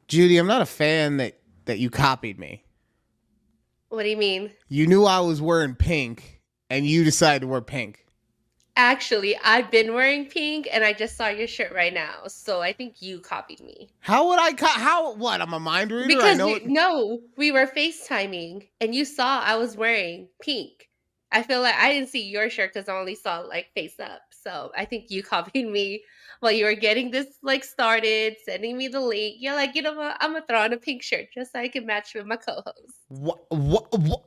Judy, I'm not a fan that you copied me. What do you mean? You knew I was wearing pink, and you decided to wear pink. Actually, I've been wearing pink and I just saw your shirt right now. So I think you copied me. How would I how what? I'm a mind reader. I Because know it. no, we were FaceTiming and you saw I was wearing pink. I feel like I didn't see your shirt because I only saw like face up. So I think you copied me while you were getting this like started, sending me the link. You're like, you know what? I'm gonna throw on a pink shirt just so I can match with my co-host.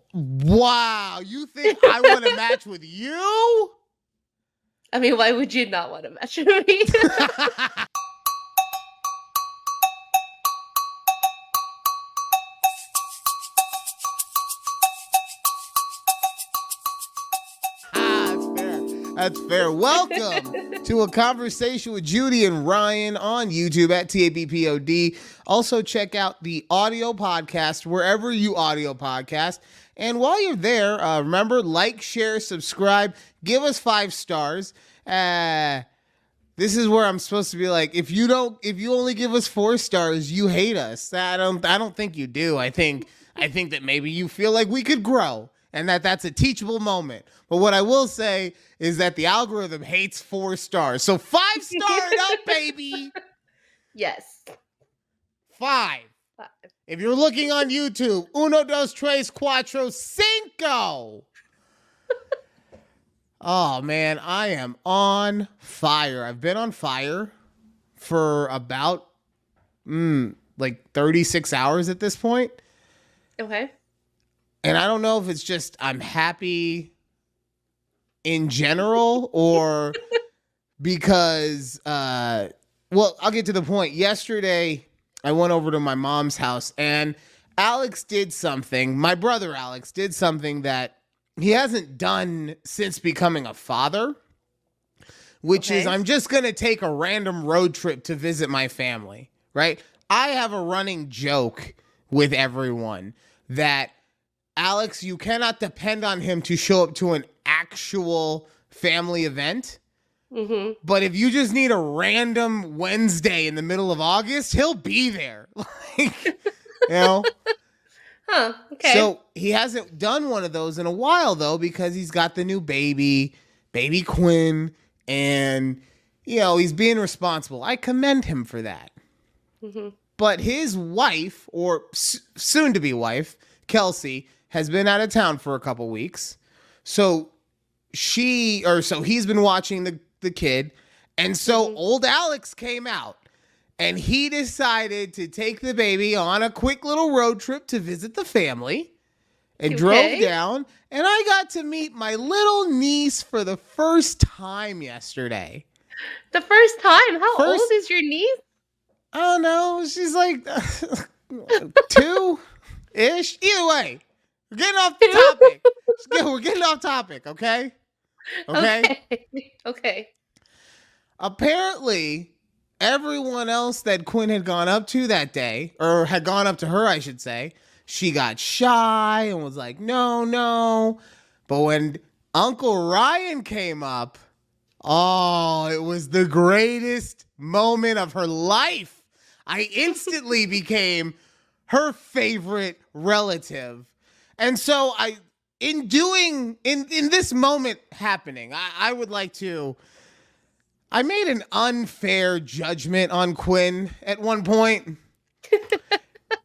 Wow, you think I want to match with you? I mean, why would you not want to match with me? That's fair. That's fair. Welcome to A Conversation with Judy and Ryan on YouTube at TABPOD. Also, check out the audio podcast wherever you audio podcast. And while you're there, remember, like, share, subscribe, give us 5 stars. This is where I'm supposed to be like, if you only give us 4 stars, you hate us. I don't think you do. I think that maybe you feel like we could grow and that's a teachable moment. But what I will say is that the algorithm hates 4 stars. So 5 stars up, baby. Yes. 5. If you're looking on YouTube, uno, dos, tres, cuatro, cinco. Oh, man, I am on fire. I've been on fire for about, 36 hours at this point. Okay. And I don't know if it's just I'm happy in general or because, I'll get to the point. Yesterday, I went over to my mom's house and Alex did something. My brother Alex did something that he hasn't done since becoming a father, which is I'm just going to take a random road trip to visit my family, right? I have a running joke with everyone that Alex, you cannot depend on him to show up to an actual family event. Mm-hmm. But if you just need a random Wednesday in the middle of August, he'll be there. Huh, okay. So he hasn't done one of those in a while, though, because he's got the new baby Quinn, and, he's being responsible. I commend him for that. Mm-hmm. But his wife, or soon-to-be wife, Kelsey, has been out of town for a couple weeks. So he's been watching the kid. And so old Alex came out and he decided to take the baby on a quick little road trip to visit the family and drove down. And I got to meet my little niece for the first time yesterday. The first time? How old is your niece? I don't know. She's like 2-ish. Either way, we're getting off the topic. We're getting off topic, okay? Okay. Apparently, everyone else that Quinn had gone up to that day, or had gone up to her, I should say, she got shy and was like, no. But when Uncle Ryan came up, it was the greatest moment of her life. I instantly became her favorite relative. And so in this moment happening, I would like to, I made an unfair judgment on Quinn at one point.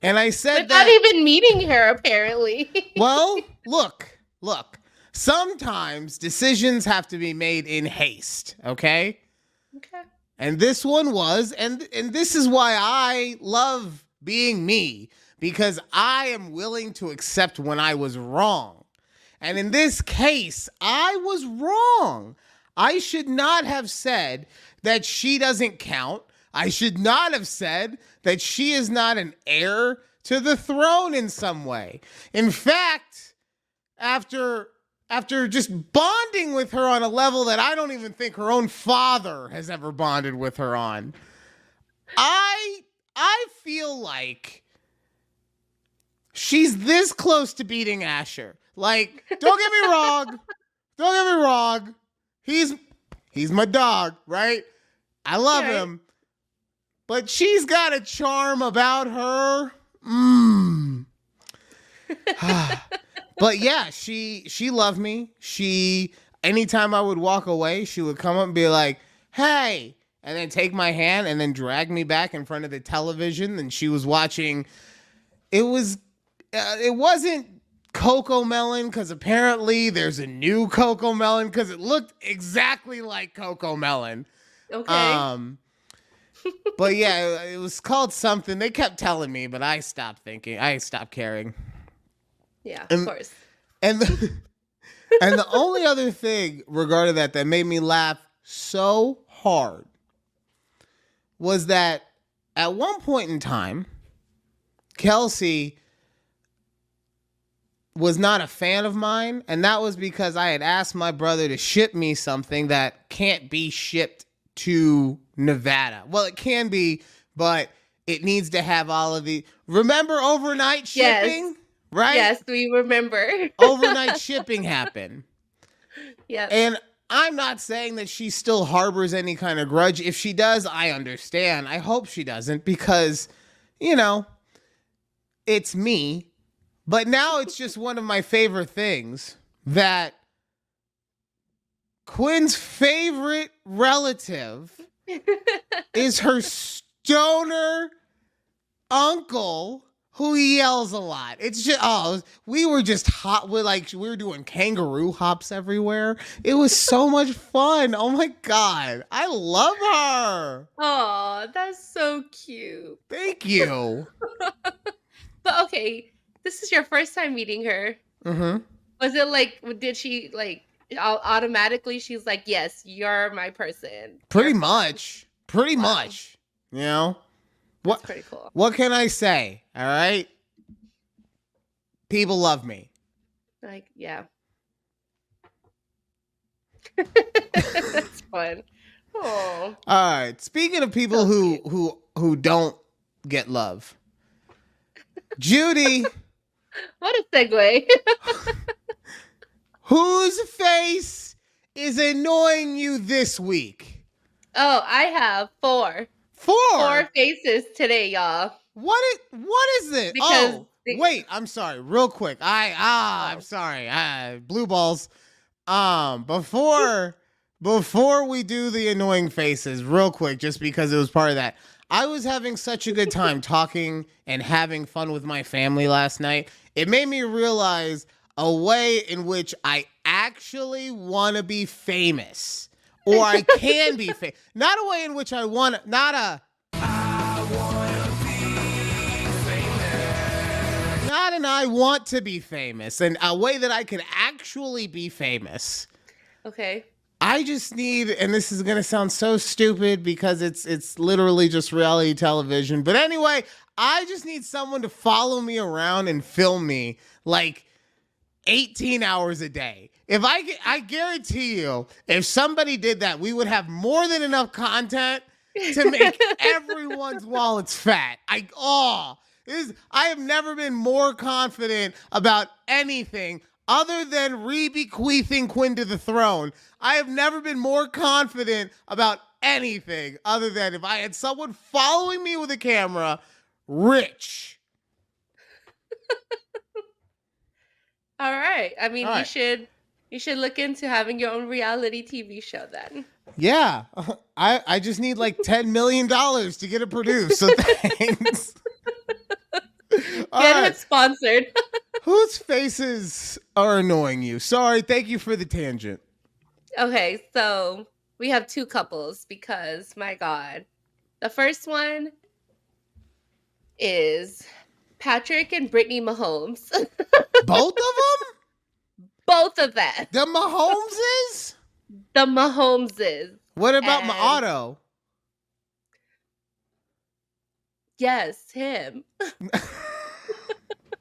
And I said Without even meeting her, apparently. Well, look. Sometimes decisions have to be made in haste, okay? Okay. And this one was, and this is why I love being me, because I am willing to accept when I was wrong. And in this case, I was wrong. I should not have said that she doesn't count. I should not have said that she is not an heir to the throne in some way. In fact, after just bonding with her on a level that I don't even think her own father has ever bonded with her on, I feel like she's this close to beating Asher. Like, don't get me wrong. He's my dog, right? I love him. but she's got a charm about her. Mmm. But yeah, she loved me. She anytime I would walk away, she would come up and be like, "Hey," and then take my hand and then drag me back in front of the television. And she was watching. It was, it wasn't Coco Melon because apparently there's a new Coco Melon because it looked exactly like Coco Melon. Okay. Um, but yeah, it was called something. They kept telling me, but I stopped thinking. I stopped caring. Yeah, of And course. and the, and the only other thing regarding that made me laugh so hard was that at one point in time, Kelsey was not a fan of mine, and that was because I had asked my brother to ship me something that can't be shipped to Nevada. Well, it can be, but it needs to have all of the remember overnight shipping, Yes. right? Yes, we remember. Overnight shipping happened. Yep. And I'm not saying that she still harbors any kind of grudge. If she does, I understand. I hope she doesn't because, you know, it's me. But now it's just one of my favorite things that Quinn's favorite relative is her stoner uncle who yells a lot. It's just we were just hot with we were doing kangaroo hops everywhere. It was so much fun. Oh my god. I love her. Oh, that's so cute. Thank you. But okay, this is your first time meeting her. Mm-hmm. Was it like, did she like automatically? She's like, yes, you're my person. Pretty You're fun. much. Pretty Wow. much. You know? That's pretty cool. What can I say? All right. People love me. Like, yeah. That's fun. Oh. All right. Speaking of people So who don't get love, Judy, what a segue. whose face is annoying you this week? Oh, I have four faces today, y'all. What is it? Because wait, I'm sorry. Real quick. I'm sorry. Blue balls. Before we do the annoying faces, real quick, just because it was part of that. I was having such a good time talking and having fun with my family last night. It made me realize a way in which I actually want to be famous. Or I can be famous. Not a way in which I want to, not an I want to be famous, and a way that I can actually be famous. Okay. I just need, and this is going to sound so stupid because it's literally just reality television. But anyway, I just need someone to follow me around and film me like 18 hours a day. I guarantee you, if somebody did that, we would have more than enough content to make everyone's wallets fat. I have never been more confident about anything other than re-bequeathing Quinn to the throne. I have never been more confident about anything other than if I had someone following me with a camera, rich. All right. I mean, All right. you should look into having your own reality TV show then. Yeah. I just need like $10 million to get it produced. So thanks. Get it sponsored. Whose faces are annoying you? Sorry, thank you for the tangent. Okay, so we have two couples because, my God. The first one is Patrick and Brittany Mahomes. Both of them? Both of them. The Mahomeses? The Mahomeses. What about my auto? Yes, him.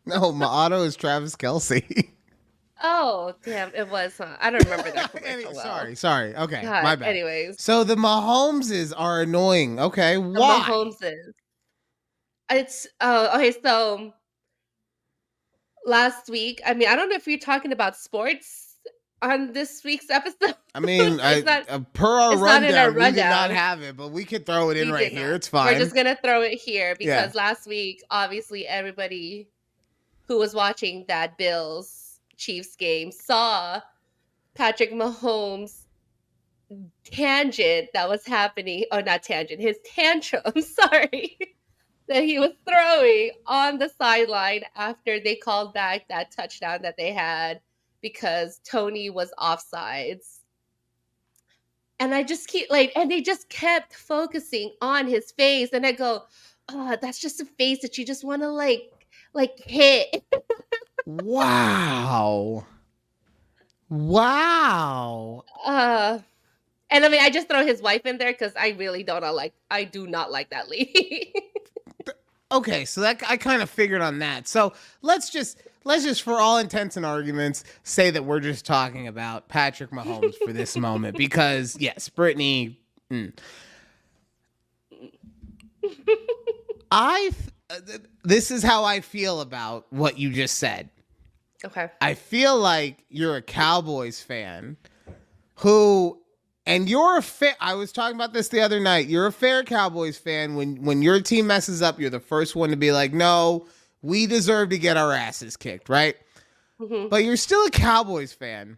No, my auto is Travis Kelce. Oh, damn, it was, huh? I don't remember that commercial well. Sorry. Okay, God, my bad. anyways. So the Mahomeses are annoying. Okay, why? The Mahomeses. It's, okay, so last week, I mean, I don't know if you're talking about sports on this week's episode? I mean, It's not. per our It's not in our rundown, we did not rundown. have it, but we could throw it in We right did here. not. It's We're fine. just gonna throw it here Yeah. because last week, obviously, everybody who was watching that Bills Chiefs game saw Patrick Mahomes' tangent that was happening, or not tangent, his tantrum, sorry, that he was throwing on the sideline after they called back that touchdown that they had because Tony was offsides. And I just keep and they just kept focusing on his face. And I go, oh, that's just a face that you just want to hit. Wow. Wow. And I mean, I just throw his wife in there because I really I do not like that lady. Okay, so that I kind of figured on that. So let's just for all intents and arguments say that we're just talking about Patrick Mahomes for this moment because yes, Brittany. This is how I feel about what you just said. Okay. I feel like you're a Cowboys fan who, and you're a fair. I was talking about this the other night. You're a fair Cowboys fan. When your team messes up, you're the first one to be like, "No, we deserve to get our asses kicked," right? Mm-hmm. But you're still a Cowboys fan,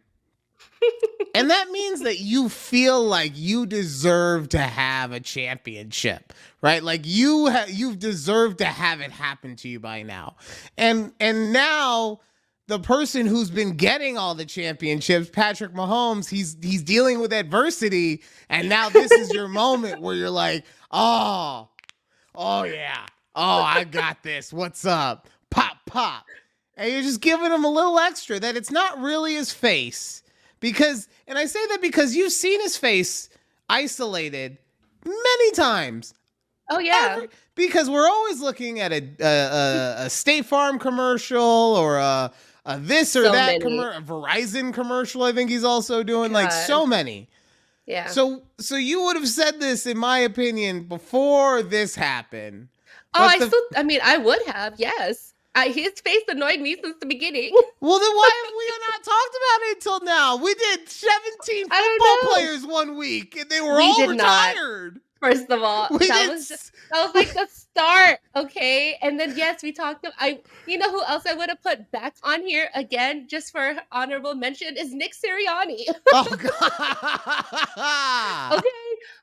and that means that you feel like you deserve to have a championship, right? Like you've deserved to have it happen to you by now, and now the person who's been getting all the championships, Patrick Mahomes, he's dealing with adversity, and now this is your moment where you're like, oh yeah, oh, I got this. What's up? Pop, pop. And you're just giving him a little extra that it's not really his face. Because, and I say that because you've seen his face isolated many times. Oh, yeah. Because we're always looking at a State Farm commercial or a this or that a Verizon commercial. I think he's also doing like so many. Yeah. So you would have said this, in my opinion, before this happened. Oh, I mean, I would have, yes. His face annoyed me since the beginning. Well, then why have we not talked about it until now? We did 17 football players one week, and they were all retired. Not. First of all, that was like the start, okay? And then yes, we talked about you know who else I would have put back on here again just for honorable mention is Nick Sirianni. Oh God. Okay,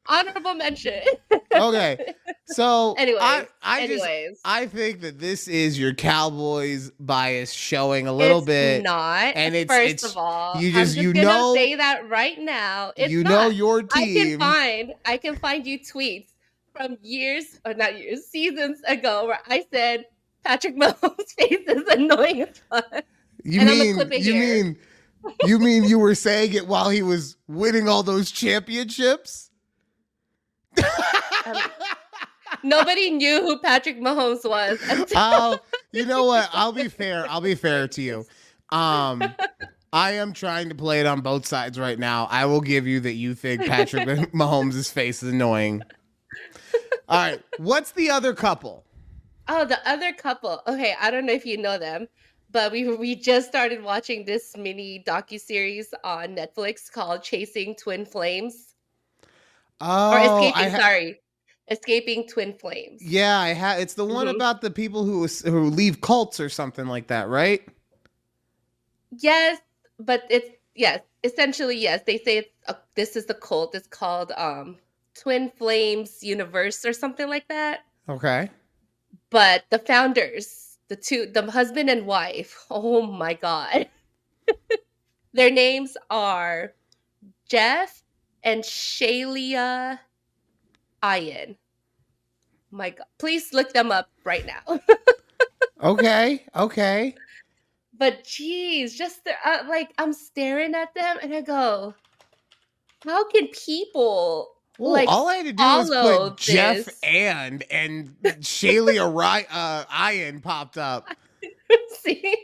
honorable mention. Okay. So anyway, I think that this is your Cowboys bias showing a little bit. Not. And it's first of all, you I'm just gonna say that right now. It's know your team. I can find you tweets from seasons ago where I said Patrick Mahomes' face is annoying as fuck. You mean you were saying it while he was winning all those championships? Nobody knew who Patrick Mahomes was. You know what? I'll be fair to you. I am trying to play it on both sides right now. I will give you that you think Patrick Mahomes' face is annoying. All right. What's the other couple? Oh, the other couple. Okay, I don't know if you know them, but we just started watching this mini docuseries on Netflix called Chasing Twin Flames. Oh, Escaping Twin Flames. Yeah, I have. It's the one about the people who leave cults or something like that, right? Yes, but essentially yes. They say this is the cult. It's called Twin Flames Universe or something like that. Okay. But the founders, the husband and wife, oh my God. Their names are Jeff and Shalia Ian. My God. Please look them up right now. Okay. But geez, just I'm staring at them and I go, how can people all I had to do was put Jeff and Shalia Ian popped up. See?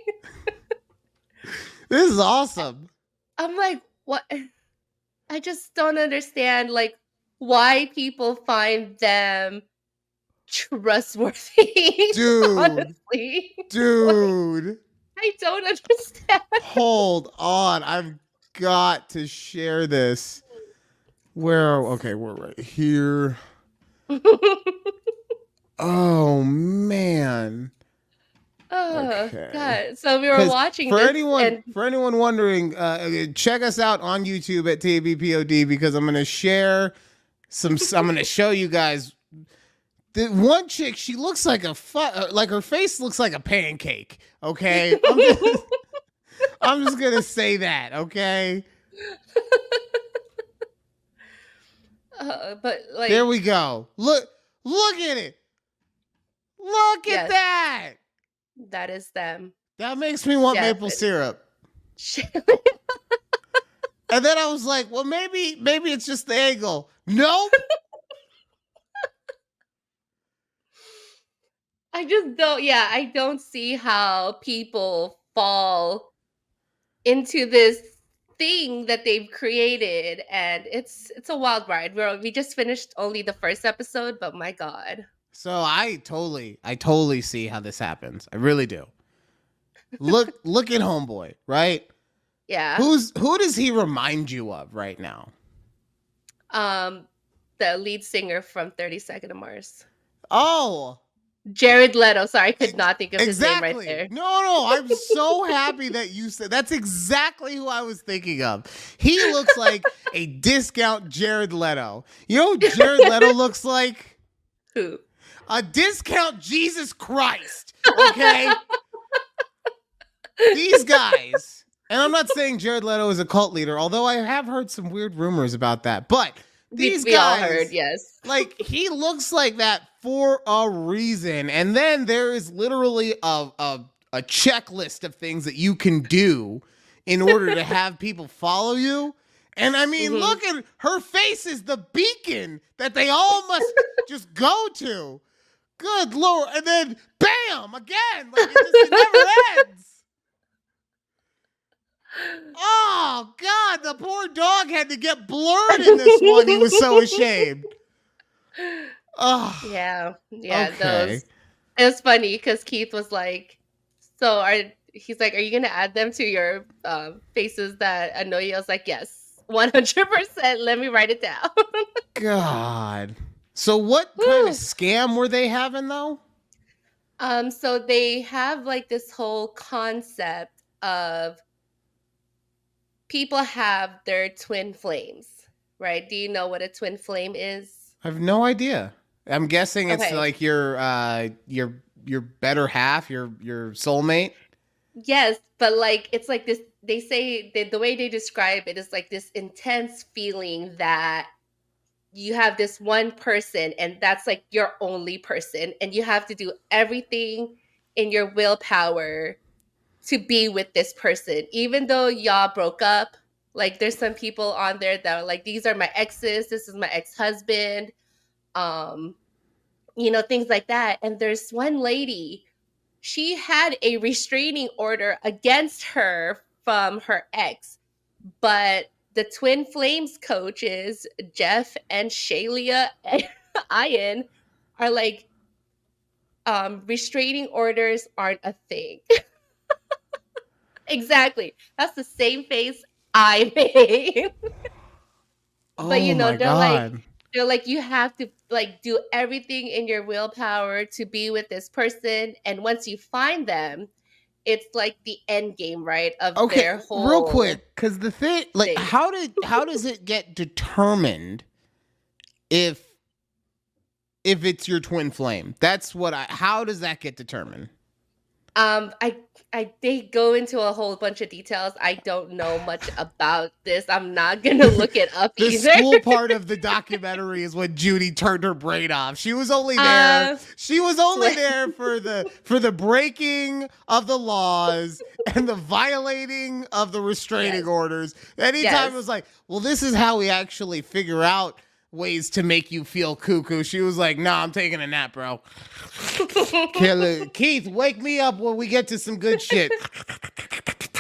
This is awesome. I'm like, what? I just don't understand why people find them trustworthy. Dude. Honestly. Dude. I don't understand. Hold on. I've got to share this. Okay, we're right here. Oh man. Oh Okay. God. So we were Because watching for this anyone and for anyone wondering, check us out on YouTube at TABPOD because I'm gonna share I'm gonna show you guys. The one chick, she looks like like her face looks like a pancake. Okay, I'm just gonna say that. Okay, but there like we go. Look at it. Look at yes, that. that is them. That makes me want Jeff maple and syrup. And then I was like, well, maybe it's just the angle. Nope. I just don't, yeah, I don't see how people fall into this thing that they've created, and it's a wild ride. We just finished only the first episode, but my God. So I totally see how this happens. I really do. Look at Homeboy, right? Yeah. Who does he remind you of right now? Um, the lead singer from 30 Seconds to Mars. Oh, Jared Leto. Sorry, I could not think of his name right exactly. there. No, I'm so happy that you said that's exactly who I was thinking of. He looks like a discount Jared Leto. You know what Jared Leto looks like? Who? A discount Jesus Christ. Okay? These guys, and I'm not saying Jared Leto is a cult leader, although I have heard some weird rumors about that. But these We all guys, heard, yes. like, he looks like that for a reason. And then there is literally a checklist of things that you can do in order to have people follow you. And I mean, Mhm. look at her face is the beacon that they all must just go to. Good Lord. And then bam, again. Like it never ends. Oh God, the poor dog had to get blurred in this one. He was so ashamed. Oh, Yeah, okay. those. It was funny because Keith was like, "So he's like, are you gonna add them to your faces that annoy you?" I was like, "Yes, 100%. Let me write it down." God. So what kind of scam were they having though? So they have like this whole concept of people have their twin flames, right? Do you know what a twin flame is? I have no idea. I'm guessing it's Okay. like your better half, your soulmate. Yes, but like it's like this. They say the way they describe it is like this intense feeling that you have this one person and that's like your only person, and you have to do everything in your willpower to be with this person, even though y'all broke up. Like there's some people on there that are like, these are my exes, this is my ex-husband, um, things like that. And there's one lady, she had a restraining order against her from her ex, but the Twin Flames coaches, Jeff and Shalia and Ian, are like, restraining orders aren't a thing. Exactly. That's the same face I made. But Oh my God. they're like, you have to like do everything in your willpower to be with this person. And once you find them, it's like the end game, right? Of Okay, their real whole quick, because the thing, like, thing. how does it get determined if it's your twin flame? That's what how does that get determined? I they go into a whole bunch of details. I don't know much about this. I'm not gonna look it up The either. school part of the documentary is when Judy turned her brain off. She was only there. Uh, She was only there for the breaking of the laws and the violating of the restraining Yes. orders. Anytime Yes. it was like, well, this is how we actually figure out ways to make you feel cuckoo. She was like, nah, I'm taking a nap, bro. Keith, wake me up when we get to some good shit.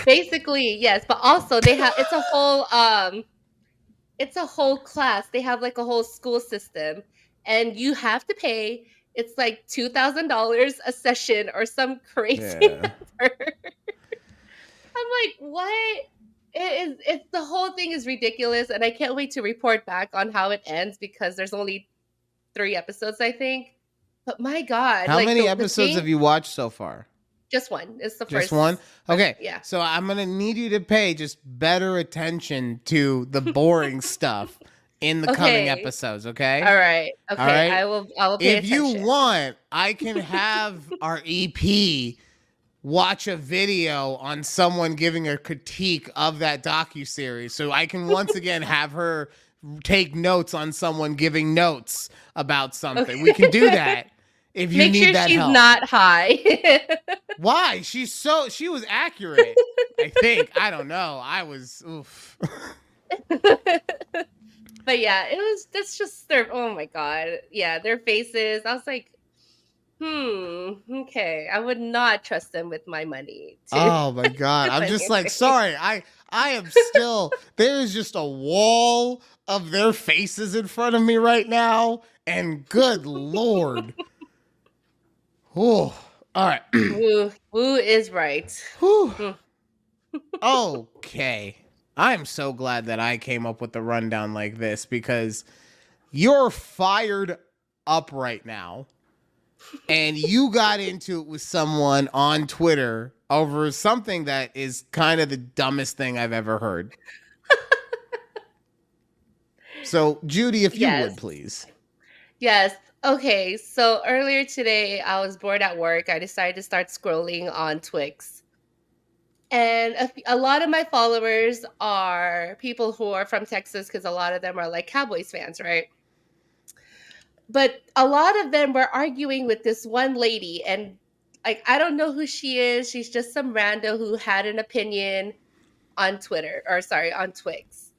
Basically, yes, but also they have it's a whole class. They have like a whole school system, and you have to pay. It's like $2,000 a session or some crazy Yeah. number. I'm like, what? It's the whole thing is ridiculous, and I can't wait to report back on how it ends because there's only 3 episodes, I think. But my God, How like many the episodes have thing, you watched so far? just one. It's the Just one? first, Okay. yeah. So I'm going to need you to pay just better attention to the boring stuff in the coming Okay. episodes, okay? All right. All Okay. right. I will pay If you attention. want, I can have our EP watch a video on someone giving a critique of that docuseries. So I can once again have her take notes on someone giving notes about something. We can do Okay. that if you Make need sure that she's help. not high. Why? She was accurate. I think. I don't know. I was oof. But yeah, that's just their, oh my God. Yeah, their faces. I was like, okay. I would not trust them with my money to Oh my god. I'm put just like, anything. sorry. I am still there's just a wall of their faces in front of me right now, and good lord. Oh, all right. Woo is right. Whew. Hmm. Okay. I'm so glad that I came up with the rundown like this because you're fired up right now. And you got into it with someone on Twitter over something that is kind of the dumbest thing I've ever heard. So, Judy, if you would, Yes. please. Yes. Okay. So earlier today, I was bored at work. I decided to start scrolling on Twix. And a lot of my followers are people who are from Texas because a lot of them are like Cowboys fans, right? But a lot of them were arguing with this one lady, and like I don't know who she is. She's just some rando who had an opinion on Twitter, or sorry, on Twix.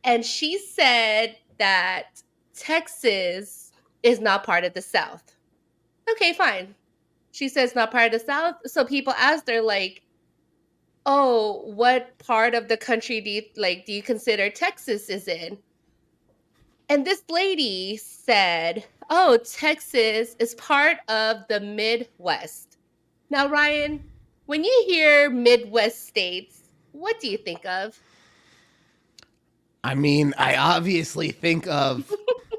And she said that Texas is not part of the South. Okay, fine. She says not part of the South. So people asked her like, "Oh, what part of the country do you consider Texas is in?" And this lady said, "Oh, Texas is part of the Midwest." Now, Ryan, when you hear Midwest states, what do you think of? I mean, I obviously think of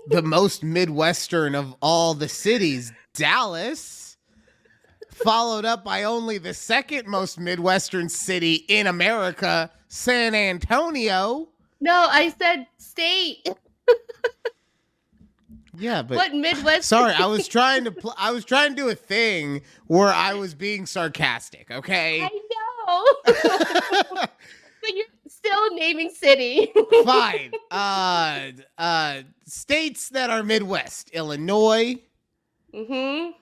the most Midwestern of all the cities, Dallas, followed up by only the second most Midwestern city in America, San Antonio. No, I said state. Yeah, but What Midwest? sorry, I was trying to do a thing where I was being sarcastic, okay? I know. But you're still naming city. Fine. States that are Midwest: Illinois, Mm-hmm.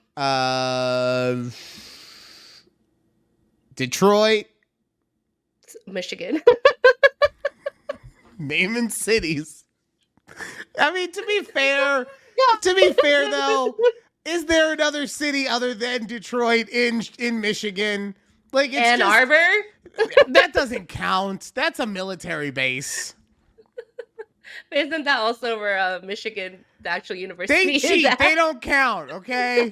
Detroit, Michigan. naming cities. I mean, to be fair, Yeah. though, is there another city other than Detroit in Michigan? Like, it's Ann just Arbor. that doesn't count. That's a military base. Isn't that also where Michigan, the actual They university, is cheat. at? They don't count. Okay,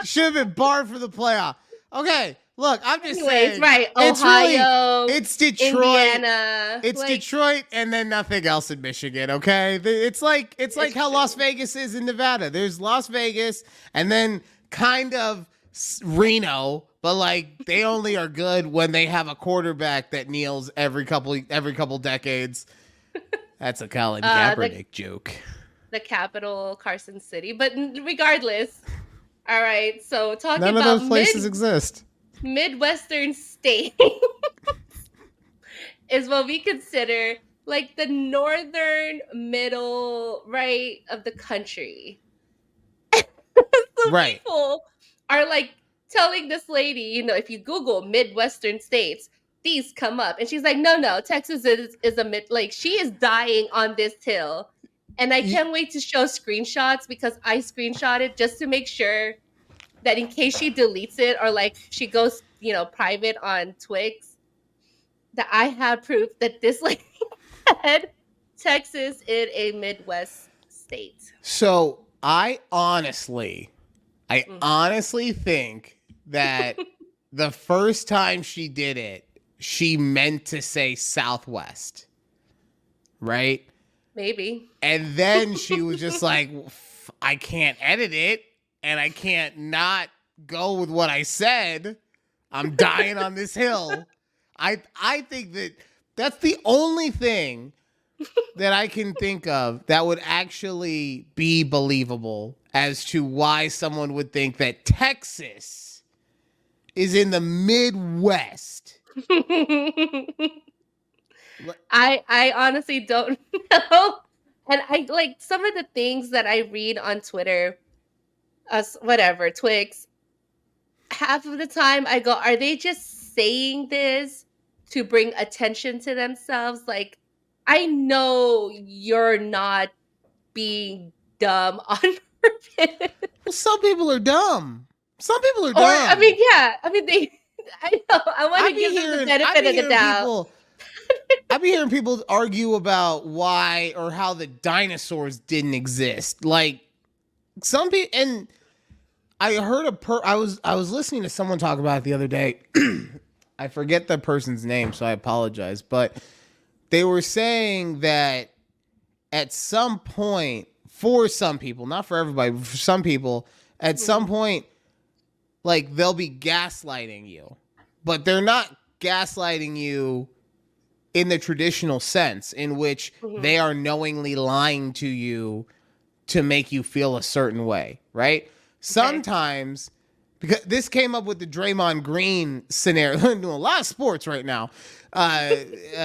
should have been barred for the playoff. Okay, look, I'm just Anyways, saying. right. It's really Ohio, it's Detroit. Indiana. It's like, Detroit and then nothing else in Michigan, okay? It's like how Las Vegas is in Nevada. There's Las Vegas and then kind of Reno, but like they only are good when they have a quarterback that kneels every couple decades. That's a Colin Kaepernick joke. the capital, Carson City. But regardless, all right. So talking None of about those places exist. Midwestern states is what we consider like the northern middle right of the country. So Right. people are like telling this lady, if you Google Midwestern states, these come up. And she's like, no, Texas is a mid, like she is dying on this hill. And I can't wait to show screenshots because I screenshot it just to make sure that in case she deletes it or like she goes, private on Twix, that I have proof that this lady said Texas is a Midwest state. So I honestly think that the first time she did it, she meant to say Southwest, right? Maybe. And then she was just like, I can't edit it and I can't not go with what I said. I'm dying on this hill. I think that's the only thing that I can think of that would actually be believable as to why someone would think that Texas is in the Midwest. I honestly don't know. And I like some of the things that I read on Twitter, whatever, Twix. Half of the time I go, are they just saying this to bring attention to themselves? Like, I know you're not being dumb on purpose. Well, some people are dumb. Some people are Or, I dumb. mean, yeah. I mean, I know. I want to give them the benefit of the doubt. I've been hearing people argue about why or how the dinosaurs didn't exist. Like some people, and I heard I was listening to someone talk about it the other day. I forget the person's name, so I apologize. But they were saying that at some point, for some people, not for everybody, but for some people, at some point, like they'll be gaslighting you, but they're not gaslighting you in the traditional sense in which they are knowingly lying to you to make you feel a certain way, right? Okay. Sometimes, because this came up with the Draymond Green scenario, doing a lot of sports right now,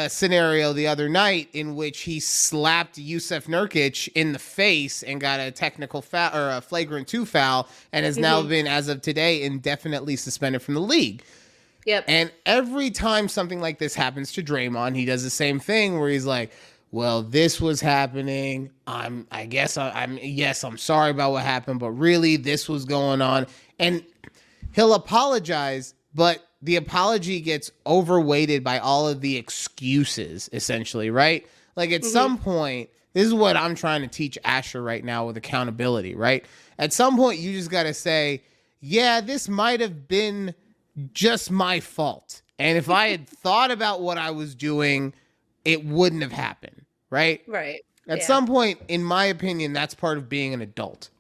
scenario the other night in which he slapped Yusuf Nurkic in the face and got a technical foul or a flagrant 2 foul and has now been, as of today, indefinitely suspended from the league. Yep. And every time something like this happens to Draymond, he does the same thing where he's like, well, this was happening. I'm sorry about what happened, but really this was going on. And he'll apologize, but the apology gets overweighted by all of the excuses, essentially, right? Like at some point, this is what I'm trying to teach Asher right now with accountability, right? At some point, you just got to say, yeah, this might have been just my fault. And if I had thought about what I was doing, it wouldn't have happened, right? Right. At some point, in my opinion, that's part of being an adult.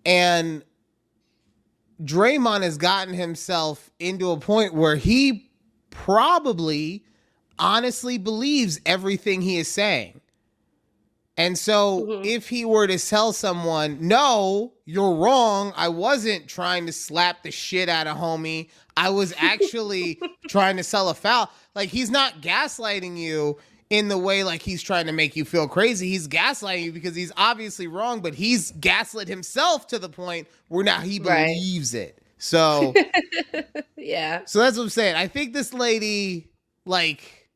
And Draymond has gotten himself into a point where he probably honestly believes everything he is saying. And so if he were to tell someone, no, you're wrong, I wasn't trying to slap the shit out of homie, I was actually trying to sell a foul. Like, he's not gaslighting you in the way like he's trying to make you feel crazy. He's gaslighting you because he's obviously wrong, but he's gaslit himself to the point where now he believes it. So, yeah. So that's what I'm saying. I think this lady, like,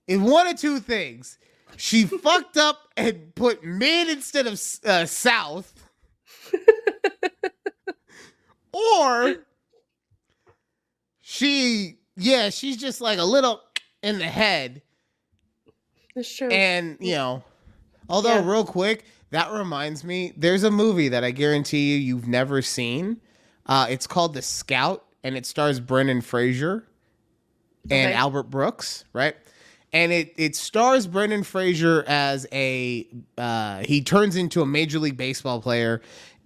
in one of two things, she fucked up and put mid instead of south, or she's just like a little in the head. That's true. And, although real quick, that reminds me, there's a movie that I guarantee you've never seen. It's called The Scout, and it stars Brendan Fraser and Albert Brooks, right? And it stars Brendan Fraser as he turns into a Major League Baseball player,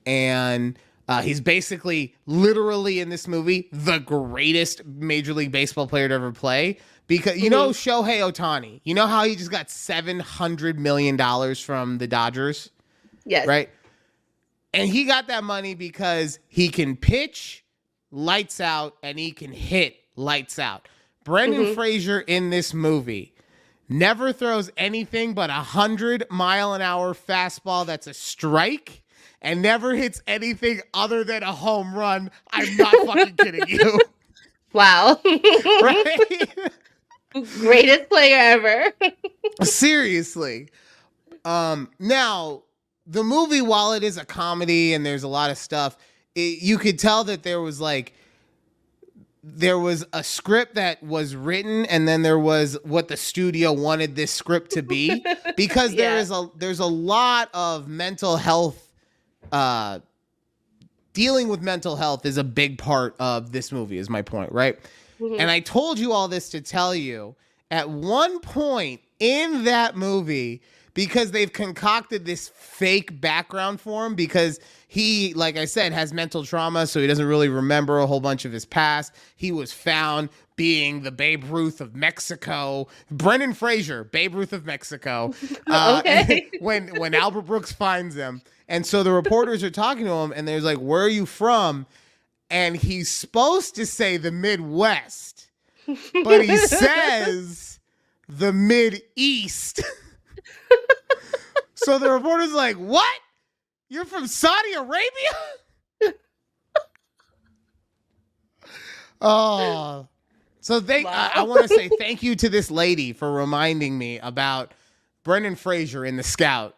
and he's basically literally in this movie the greatest Major League Baseball player to ever play. Because Shohei Ohtani, you know how he just got $700 million from the Dodgers? Yes. Right? And he got that money because he can pitch lights out and he can hit lights out. Brendan Fraser in this movie never throws anything but 100-mile-an-hour fastball that's a strike and never hits anything other than a home run. I'm not fucking kidding you. Wow. Right? Greatest player ever. Seriously. Now, the movie, while it is a comedy and there's a lot of stuff, you could tell that there was a script that was written, and then there was what the studio wanted this script to be, because there's a lot of mental health. Dealing with mental health is a big part of this movie, is my point, right? And I told you all this to tell you, at one point in that movie, because they've concocted this fake background for him, because he, like I said, has mental trauma, so he doesn't really remember a whole bunch of his past. He was found being the Babe Ruth of Mexico. Brendan Fraser, Babe Ruth of Mexico. Okay. when Albert Brooks finds him. And so the reporters are talking to him, and they're like, where are you from? And he's supposed to say the Midwest, but he says the Mid-East. So the reporter's like, what? You're from Saudi Arabia? Oh. So I want to say thank you to this lady for reminding me about Brendan Fraser in The Scout.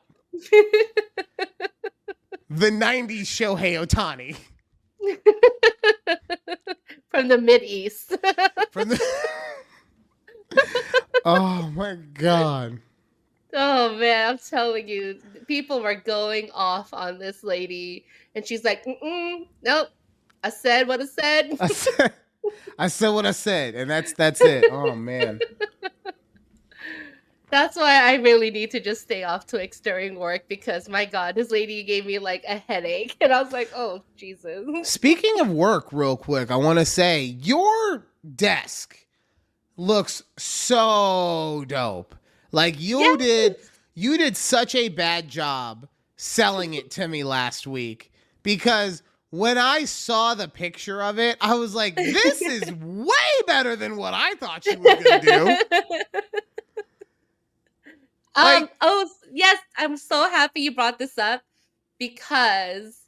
The 90s Shohei Ohtani. From the Mid-East. Oh, my God. Oh man, I'm telling you, people were going off on this lady, and she's like, nope, I said what I said. I said what I said, and that's it. Oh man. That's why I really need to just stay off Twix during work, because my God, this lady gave me like a headache, and I was like, oh Jesus. Speaking of work, real quick, I want to say your desk looks so dope. Like you did such a bad job selling it to me last week, because when I saw the picture of it, I was like, this is way better than what I thought you were going to do. Oh yes, I'm so happy you brought this up, because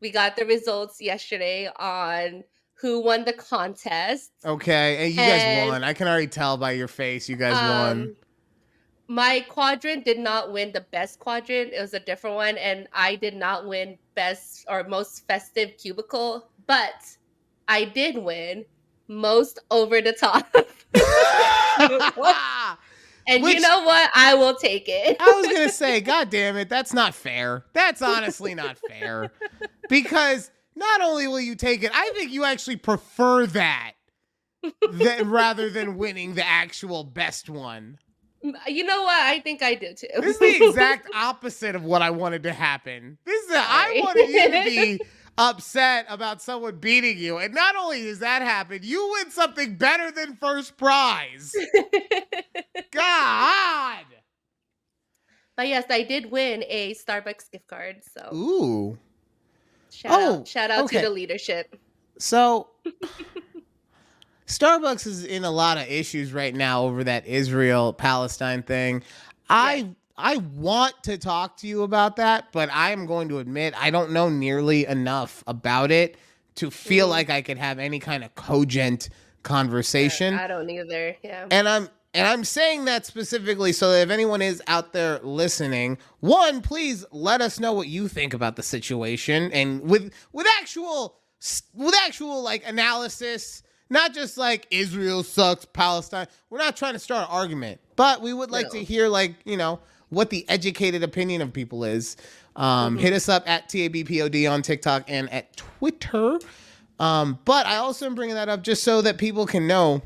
we got the results yesterday on who won the contest. Okay, and you guys won. I can already tell by your face you guys won. My quadrant did not win the best quadrant. It was a different one, and I did not win best or most festive cubicle, but I did win most over the top. And you know what? I will take it. I was going to say, God damn it, that's not fair. That's honestly not fair. Because not only will you take it, I think you actually prefer that rather than winning the actual best one. You know what? I think I do too. This is the exact opposite of what I wanted to happen. I wanted you to be upset about someone beating you. And not only does that happen, you win something better than first prize. God. But yes, I did win a Starbucks gift card. So ooh. Shout out to the leadership. So Starbucks is in a lot of issues right now over that Israel-Palestine thing. I want to talk to you about that, but I am going to admit I don't know nearly enough about it to feel like I could have any kind of cogent conversation. I don't either. Yeah. And I'm saying that specifically so that if anyone is out there listening, one, please let us know what you think about the situation, and with actual like analysis. Not just like Israel sucks, Palestine. We're not trying to start an argument, but we would like to hear, like, you know, what the educated opinion of people is. Hit us up at TABPOD on TikTok and at Twitter. But I also am bringing that up just so that people can know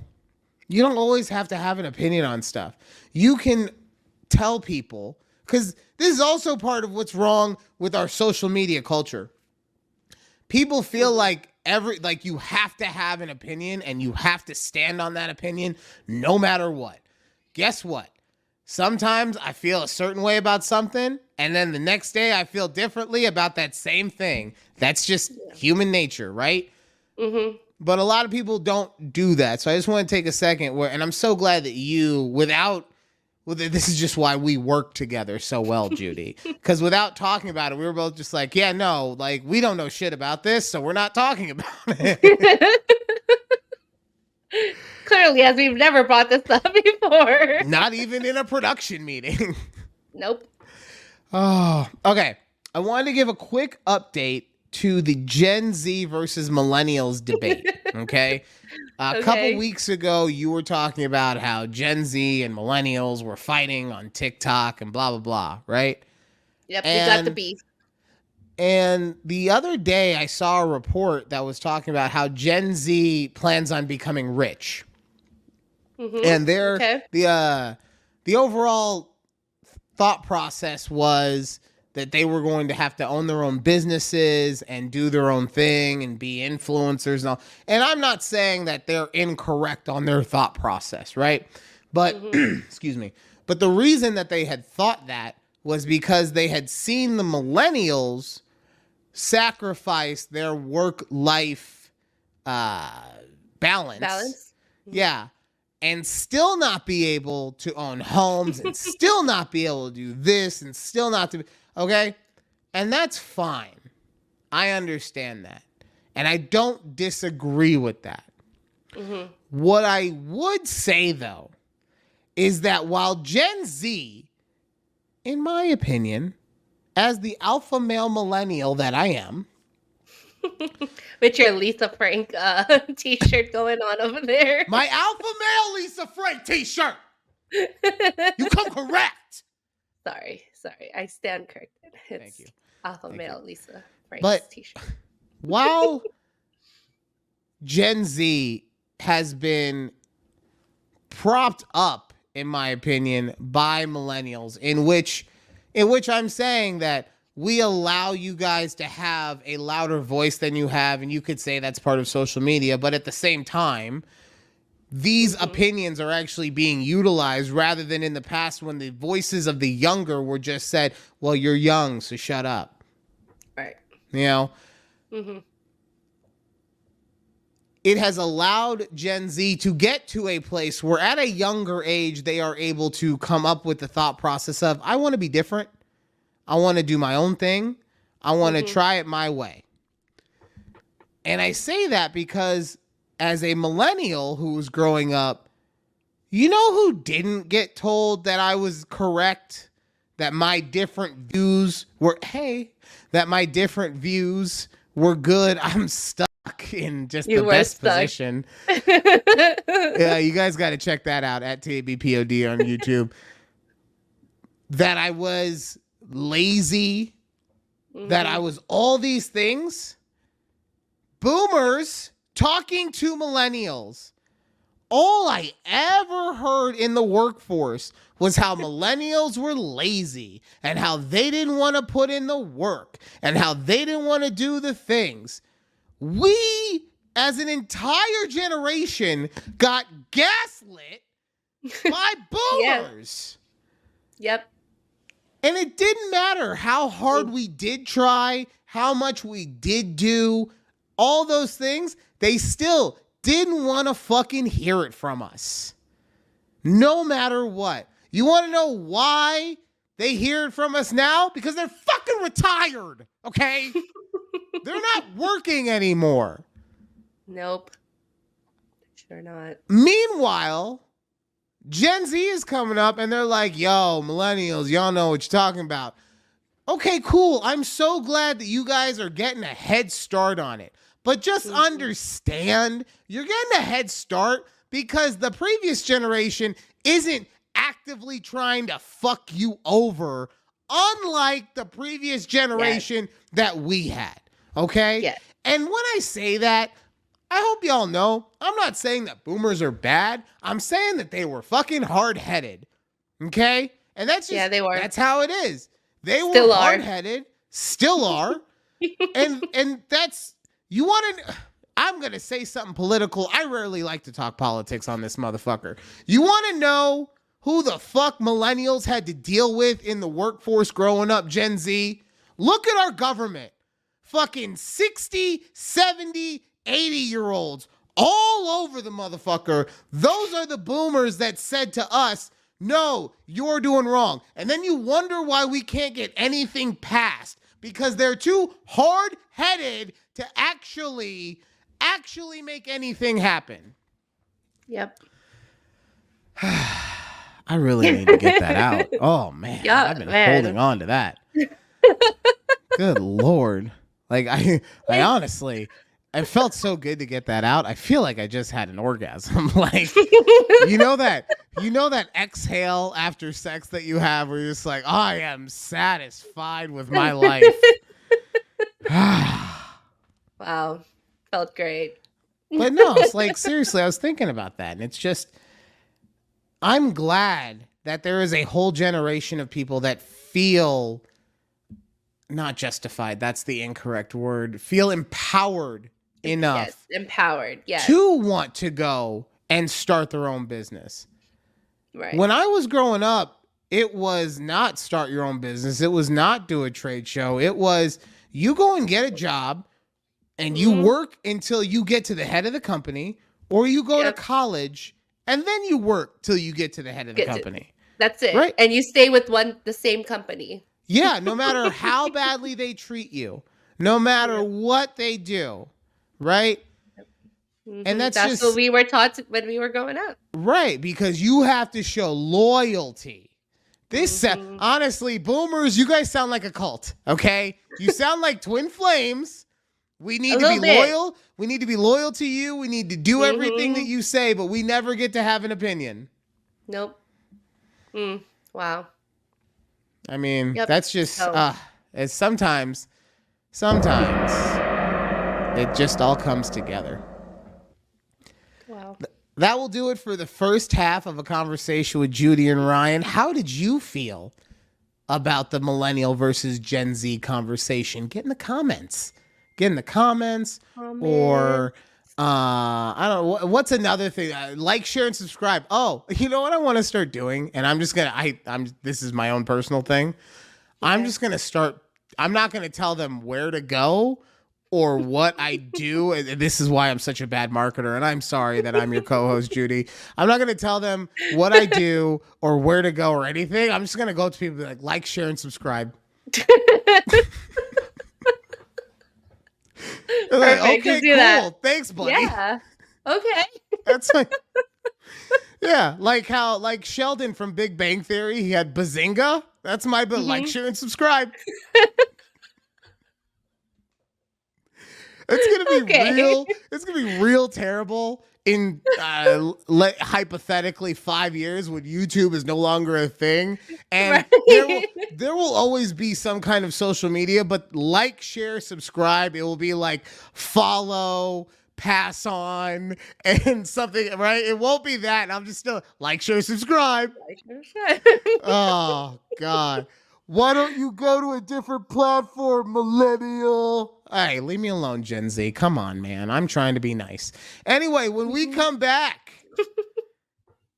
you don't always have to have an opinion on stuff. You can tell people, because this is also part of what's wrong with our social media culture. People feel like you have to have an opinion and you have to stand on that opinion no matter what. Guess what? Sometimes I feel a certain way about something, and then the next day I feel differently about that same thing. That's just human nature, right? Mm-hmm. But a lot of people don't do that. So I just want to take a second and I'm so glad that this is just why we work together so well, Judy. Because without talking about it, we were both just like, yeah, no, like, we don't know shit about this, so we're not talking about it. Clearly, as we've never brought this up before. Not even in a production meeting. Nope. Oh, okay. I wanted to give a quick update to the Gen Z versus millennials debate, okay? A couple weeks ago, you were talking about how Gen Z and millennials were fighting on TikTok and blah, blah, blah, right? Yep, we got the beef. And the other day I saw a report that was talking about how Gen Z plans on becoming rich. And Okay. the overall thought process was that they were going to have to own their own businesses and do their own thing and be influencers and all. And I'm not saying that they're incorrect on their thought process, right? But excuse me. But the reason that they had thought that was because they had seen the millennials sacrifice their work-life balance. Balance. Yeah. And still not be able to own homes and still not be able to do this and still not to be, okay? And that's fine. I understand that. And I don't disagree with that. What I would say, though, is that while Gen Z, in my opinion, as the alpha male millennial that I am, With your Lisa Frank t-shirt going on over there. my alpha male Lisa Frank t-shirt, you come correct. Sorry. I stand corrected. It's Thank you. alpha Thank male you. Lisa Frank's But t-shirt. while Gen Z has been propped up, in my opinion, by millennials, in which I'm saying that we allow you guys to have a louder voice than you have, and you could say that's part of social media, but at the same time, these opinions are actually being utilized rather than in the past when the voices of the younger were just said, well, you're young, so shut up. Right. You know? It has allowed Gen Z to get to a place where at a younger age, they are able to come up with the thought process of, I want to be different. I want to do my own thing. I want to try it my way. And I say that because as a millennial who was growing up, you know who didn't get told that I was correct? That my different views were, that my different views were good. I'm stuck in just the best position. Yeah, you guys got to check that out at TABPOD on YouTube. That I was lazy, that I was all these things. Boomers talking to millennials. All I ever heard in the workforce was how millennials were lazy and how they didn't want to put in the work and how they didn't want to do the things. We, as an entire generation, got gaslit by boomers. Yep. And it didn't matter how hard we did try, how much we did do, all those things, they still didn't want to fucking hear it from us. No matter what. You want to know why they hear it from us now? Because they're fucking retired, okay? They're not working anymore. Nope. Sure not. Meanwhile, Gen Z is coming up and they're like, yo, millennials, y'all know what you're talking about. Okay, cool. I'm so glad that you guys are getting a head start on it. But just understand, you're getting a head start because the previous generation isn't actively trying to fuck you over, unlike the previous generation that we had. Okay? Yeah. And when I say that, I hope y'all know, I'm not saying that boomers are bad. I'm saying that they were fucking hard-headed. Okay? And that's just, they were. That's how it is. They Still were are. hard-headed, still are. and that's, you want to, I'm going to say something political. I rarely like to talk politics on this motherfucker. You want to know who the fuck millennials had to deal with in the workforce growing up, Gen Z? Look at our government. Fucking 60, 70, 80-year-olds all over the motherfucker. Those are the boomers that said to us, no, you're doing wrong. And then you wonder why we can't get anything passed because they're too hard-headed to actually make anything happen. Yep. I really need to get that out. Oh, man. Yeah, I've been holding on to that. Good Lord. Like, I honestly, it felt so good to get that out. I feel like I just had an orgasm. Like, you know that exhale after sex that you have where you're just like, I am satisfied with my life. Wow. Felt great. But no, it's like, seriously, I was thinking about that. And it's just, I'm glad that there is a whole generation of people that feel not justified. That's the incorrect word. Feel empowered enough Yes, empowered. Yes. to want to go and start their own business. Right. When I was growing up, it was not start your own business. It was not do a trade show. It was you go and get a job and you work until you get to the head of the company, or you go to college and then you work till you get to the head of the company. That's it. Right. And you stay with the same company. Yeah, no matter how badly they treat you, no matter what they do, right? And that's just what we were taught when we were growing up. Right, because you have to show loyalty. This honestly, boomers, you guys sound like a cult, okay? You sound like twin flames. We need to be loyal. We need to be loyal to you. We need to do everything that you say, but we never get to have an opinion. Nope. Wow. I mean, that's just it's sometimes it just all comes together. Wow. That will do it for the first half of a conversation with Judy and Ryan. How did you feel about the millennial versus Gen Z conversation? Get in the comments. Or I don't know. What's another thing? Like, share, and subscribe. Oh, you know what I want to start doing? And I'm just I'm this is my own personal thing. Okay. I'm just gonna start. I'm not gonna tell them where to go or what I do. This is why I'm such a bad marketer, and I'm sorry that I'm your co-host, Judy. I'm not gonna tell them what I do or where to go or anything. I'm just gonna go to people and be like, share, and subscribe. Like, okay, cool. That. Thanks, buddy. Yeah. Okay. That's like, yeah, like Sheldon from Big Bang Theory. He had Bazinga. That's my like, share, and subscribe. It's gonna be real. It's gonna be real terrible in hypothetically 5 years when YouTube is no longer a thing, and there will always be some kind of social media. But like, share, subscribe. It will be like follow, pass on, and something. Right? It won't be that. And I'm just still like, share, subscribe. Oh God. Why don't you go to a different platform, millennial? Hey, leave me alone, Gen Z. Come on, man. I'm trying to be nice. Anyway, when we come back,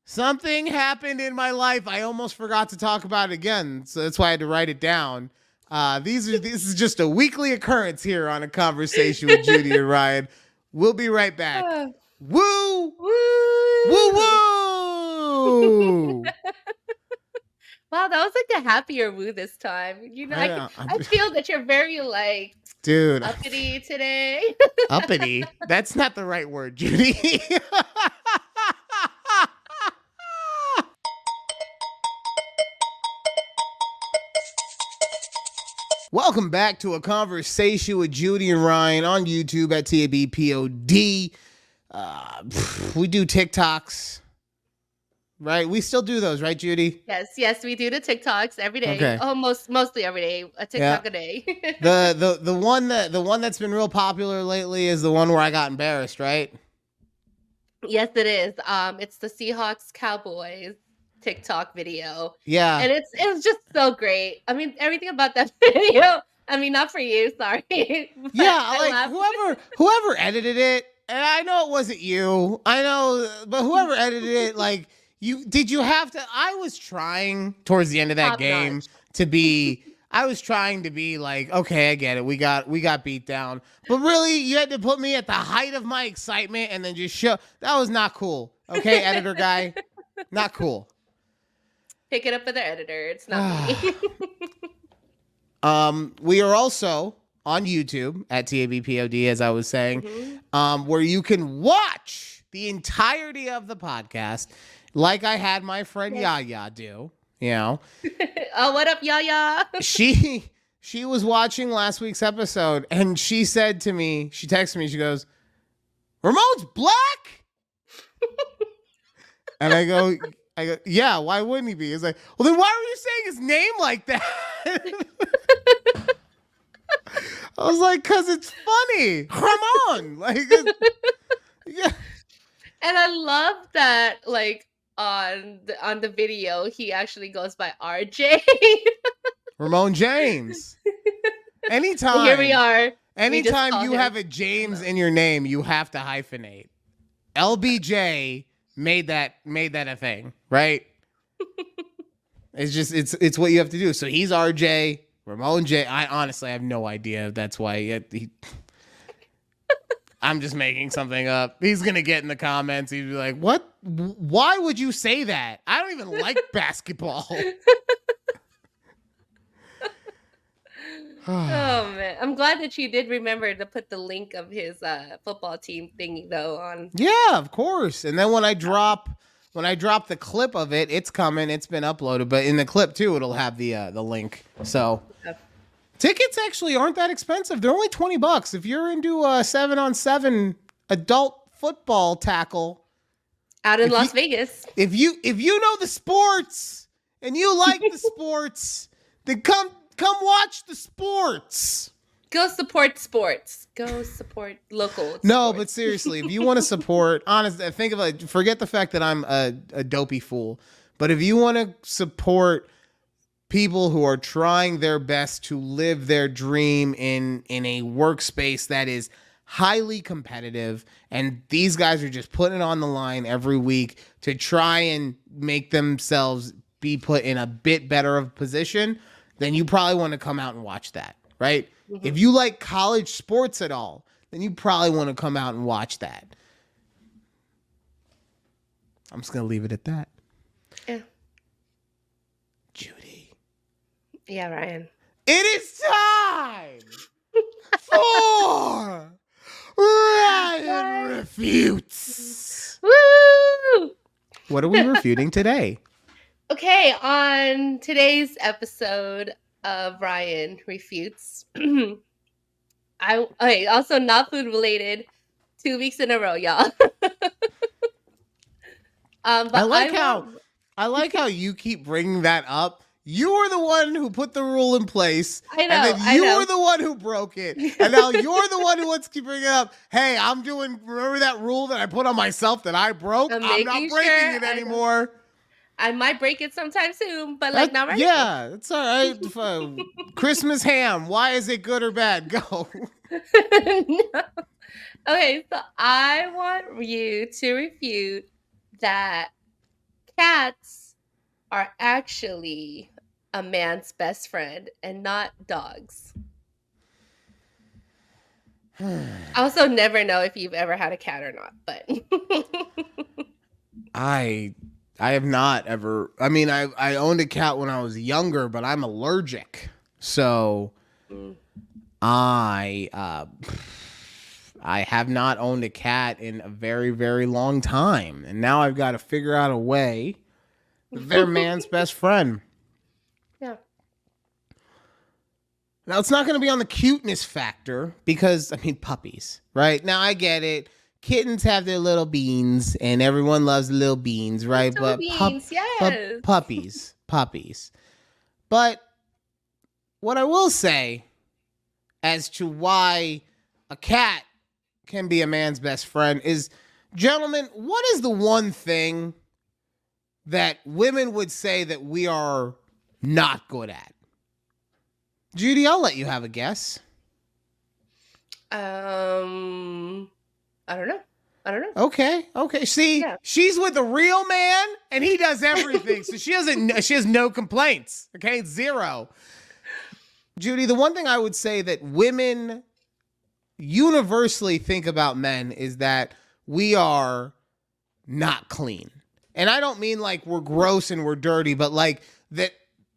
something happened in my life. I almost forgot to talk about it again, so that's why I had to write it down. This is just a weekly occurrence here on A Conversation with Judy and Ryan. We'll be right back. Woo! Woo! Woo! Woo! Wow, that was like a happier woo this time. You know, I feel that you're very like, dude, uppity today. Uppity? That's not the right word, Judy. Welcome back to A Conversation with Judy and Ryan on YouTube at TABPOD. We do TikToks. Right, we still do those, right, Judy? Yes, we do the TikToks every day. Okay. Oh, mostly every day, a TikTok a day. the one that's been real popular lately is the one where I got embarrassed, right? Yes, it is. It's the Seahawks Cowboys TikTok video. Yeah, and it's just so great. I mean, everything about that video. I mean, not for you, sorry. Yeah, like whoever edited it, and I know it wasn't you. I know, but whoever edited it, like. You have to? I was trying towards the end of that game to be. I was trying to be like, okay, I get it. We got beat down, but really, you had to put me at the height of my excitement and then just show. That was not cool. Okay, editor guy, not cool. Pick it up with the editor. It's not me. We are also on YouTube at TABPOD, as I was saying, where you can watch the entirety of the podcast. Like I had my friend Yaya do, you know. Oh, what up, Yaya? She was watching last week's episode, and she said to me, she texted me, she goes, Ramon's black? And I go, yeah, why wouldn't he be? He's like, well, then why were you saying his name like that? I was like, cause it's funny. Come on. Like, yeah. And I love that, like, on the video, he actually goes by RJ. Ramon James. And here we Anytime. are. We just Anytime call you him have a James in your name, you have to hyphenate. LBJ made that a thing, right? It's just it's what you have to do. So he's RJ, Ramon J. I honestly have no idea if that's why I'm just making something up. He's gonna get in the comments. He'd be like, "What? Why would you say that? I don't even like basketball." Oh man, I'm glad that you did remember to put the link of his football team thingy though on. Yeah, of course. And then when I drop the clip of it, it's coming. It's been uploaded, but in the clip too, it'll have the link. So tickets actually aren't that expensive. They're only $20 if you're into a 7-on-7 adult football tackle Out in Las Vegas. If you know the sports and you like the sports, then come watch the sports. Go support sports. Go support local. No, sports. but seriously, if you want to support, honestly, think of it. Forget the fact that I'm a dopey fool, but if you want to support people who are trying their best to live their dream in a workspace that is highly competitive, and these guys are just putting it on the line every week to try and make themselves be put in a bit better of a position, then you probably want to come out and watch that, right? Mm-hmm. If you like college sports at all, then you probably want to come out and watch that. I'm just going to leave it at that. Yeah. Judy. Yeah, Ryan. It is time for Ryan Refutes. Woo! What are we refuting today? Okay, on today's episode of Ryan Refutes, also not food related, 2 weeks in a row, y'all. But I like how you keep bringing that up. You were the one who put the rule in place. I know. And then you were the one who broke it. And now you're the one who wants to keep bringing it up. Hey, remember that rule that I put on myself that I broke? I'm not breaking it anymore. I might break it sometime soon, but like not right now. Yeah, it's all right. Christmas ham. Why is it good or bad? Go. No. Okay, so I want you to refute that cats are actually a man's best friend and not dogs. I also never know if you've ever had a cat or not, but I have not ever. I mean, I owned a cat when I was younger, but I'm allergic. So I have not owned a cat in a very, very long time. And now I've got to figure out a way that they're man's best friend. Yeah. Now, it's not going to be on the cuteness factor because, I mean, puppies, right? Now, I get it. Kittens have their little beans, and everyone loves little beans, right? But puppies. But what I will say as to why a cat can be a man's best friend is, gentlemen, what is the one thing that women would say that we are not good at? Judy, I'll let you have a guess. I don't know. Okay. See, She's with a real man, and he does everything. So she has no complaints. Okay, zero. Judy, the one thing I would say that women universally think about men is that we are not clean. And I don't mean like we're gross and we're dirty, but like that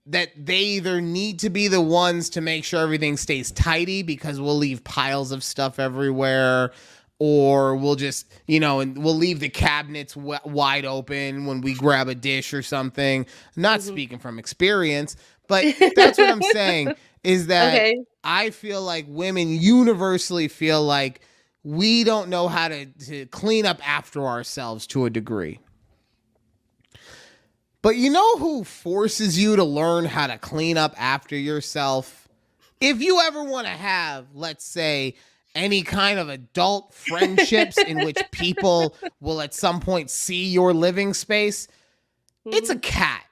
they either need to be the ones to make sure everything stays tidy because we'll leave piles of stuff everywhere, or we'll just, and we'll leave the cabinets wide open when we grab a dish or something. Not speaking from experience, but that's what I'm saying is that I feel like women universally feel like we don't know how to clean up after ourselves to a degree. But you know who forces you to learn how to clean up after yourself? if you ever want to have, let's say, any kind of adult friendships in which people will at some point see your living space, it's a cat.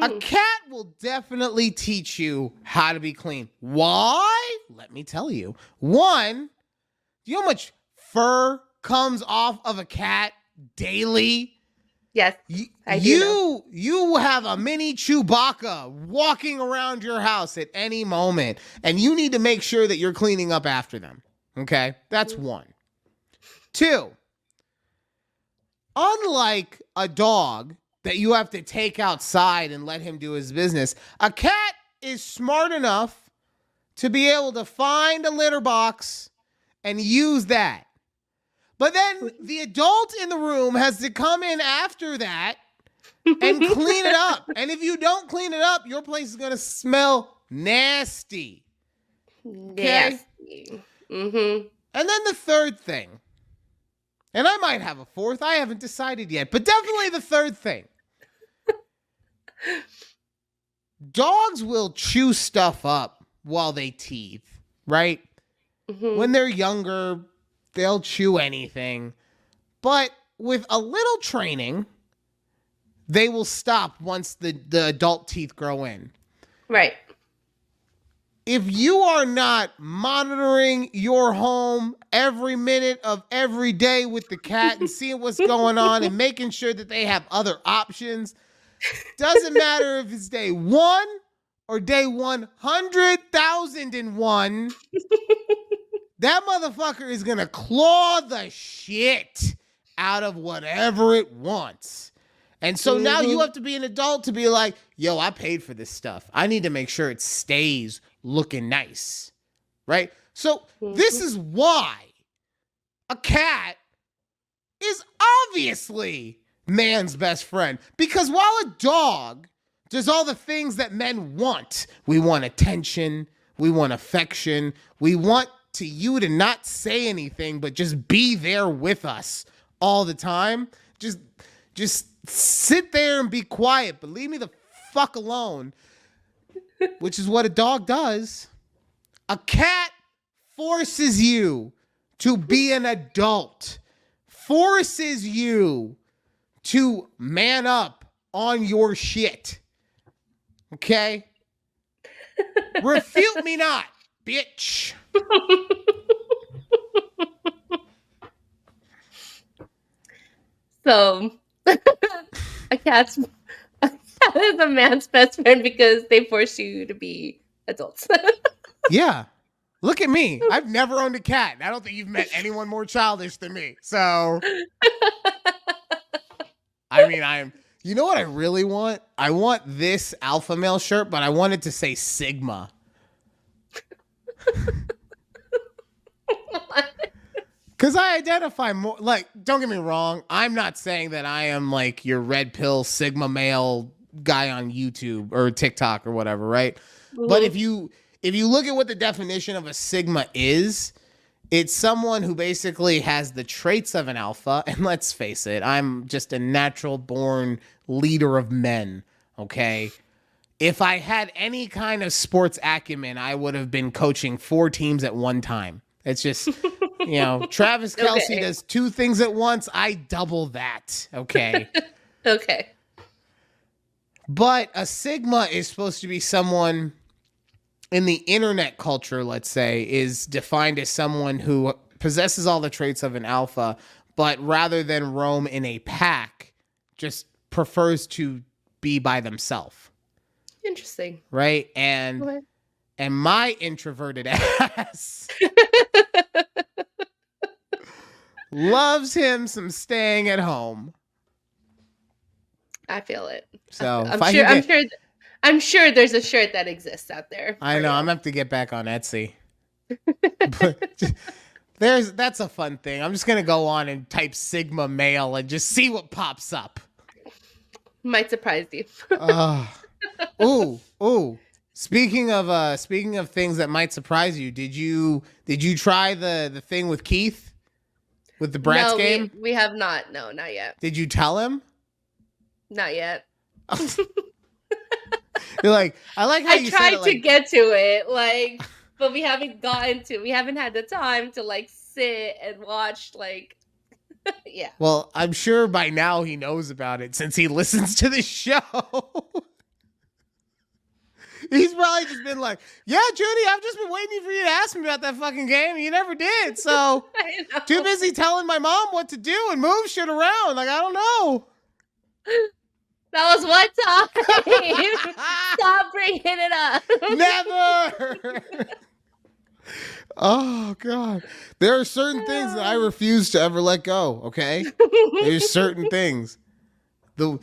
A cat will definitely teach you how to be clean. Why? Let me tell you. One, do you know how much fur comes off of a cat daily? Yes, I do know. You have a mini Chewbacca walking around your house at any moment, and you need to make sure that you're cleaning up after them. Okay? That's one. Two, unlike a dog that you have to take outside and let him do his business, a cat is smart enough to be able to find a litter box and use that. But then the adult in the room has to come in after that and clean it up. And if you don't clean it up, your place is going to smell nasty. Okay? Nasty. Mm-hmm. And then the third thing, and I might have a fourth, I haven't decided yet, but definitely the third thing. Dogs will chew stuff up while they teeth, right? Mm-hmm. When they're younger, they'll chew anything. But with a little training, they will stop once the adult teeth grow in. Right. If you are not monitoring your home every minute of every day with the cat and seeing what's going on and making sure that they have other options, doesn't matter if it's day 1 or day 100,001, that motherfucker is going to claw the shit out of whatever it wants. And so now you have to be an adult to be like, yo, I paid for this stuff. I need to make sure it stays looking nice, right? So this is why a cat is obviously man's best friend. Because while a dog does all the things that men want, we want attention, we want affection, we want you to not say anything, but just be there with us all the time. Just sit there and be quiet, but leave me the fuck alone, which is what a dog does. A cat forces you to be an adult, forces you to man up on your shit. Okay? Refute me not, bitch. So, a cat is a man's best friend because they force you to be adults. Yeah. Look at me. I've never owned a cat. I don't think you've met anyone more childish than me. So, I mean, you know what I really want? I want this alpha male shirt, but I want it to say Sigma. Because I identify more, like, don't get me wrong. I'm not saying that I am like your red pill Sigma male guy on YouTube or TikTok or whatever, right? Mm-hmm. But if you look at what the definition of a Sigma is, it's someone who basically has the traits of an alpha. And let's face it, I'm just a natural born leader of men, okay? If I had any kind of sports acumen, I would have been coaching 4 teams at one time. It's just, you know, Travis Kelce does 2 things at once. I double that. Okay. Okay. But a Sigma is supposed to be someone in the internet culture, let's say, is defined as someone who possesses all the traits of an alpha, but rather than roam in a pack, just prefers to be by themselves. Interesting. Right? And my introverted ass loves him some staying at home. I feel it. So I'm sure there's a shirt that exists out there. I know. I'm gonna have to get back on Etsy. But that's a fun thing. I'm just gonna go on and type Sigma male and just see what pops up. Might surprise you. Ooh. Speaking of things that might surprise you, did you try the thing with Keith with the Bratz game? We have not. No, not yet. Did you tell him? Not yet. You're like, I like how I you said tried it to like, get to it, like, but we haven't had the time to like sit and watch like yeah. well, I'm sure by now he knows about it since he listens to the show. He's probably just been like, yeah, Judy, I've just been waiting for you to ask me about that fucking game, and you never did. So, I know. too busy telling my mom what to do and move shit around. Like, I don't know. That was one time. Stop bringing it up. Never. Oh, God. There are certain things that I refuse to ever let go, okay? There's certain things. The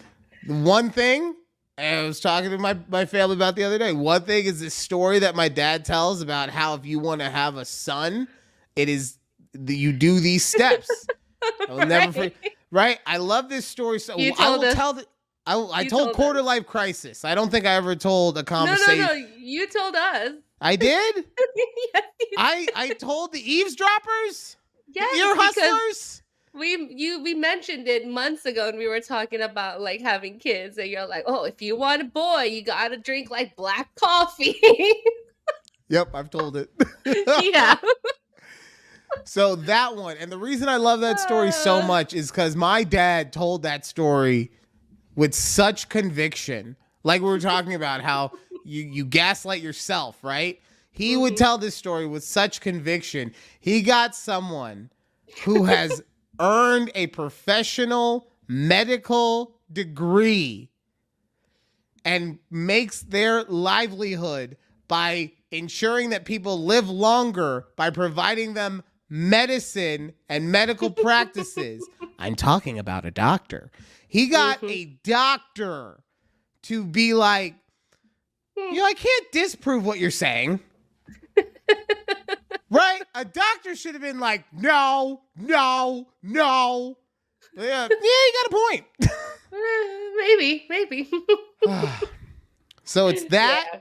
one thing I was talking to my family about the other day, one thing is this story that my dad tells about how if you want to have a son, it is you do these steps. I will never forget. Right? I love this story. So You I told will us. tell the I You told told quarter us. life crisis. I don't think I ever told a No, conversation. you told us. I did? Yes, I told the eavesdroppers? yes, The ear because hustlers? we mentioned it months ago and we were talking about like having kids and you're like, oh, if you want a boy, you gotta drink like black coffee. Yep, I've told it. Yeah. So that one, and the reason I love that story so much is because my dad told that story with such conviction. Like we were talking about how you gaslight yourself, right? He would tell this story with such conviction. He got someone who has earned a professional medical degree and makes their livelihood by ensuring that people live longer by providing them medicine and medical practices. I'm talking about a doctor. He got a doctor to be like, I can't disprove what you're saying. Right? A doctor should have been like, no. Yeah, you got a point. Maybe. So it's that. Yeah.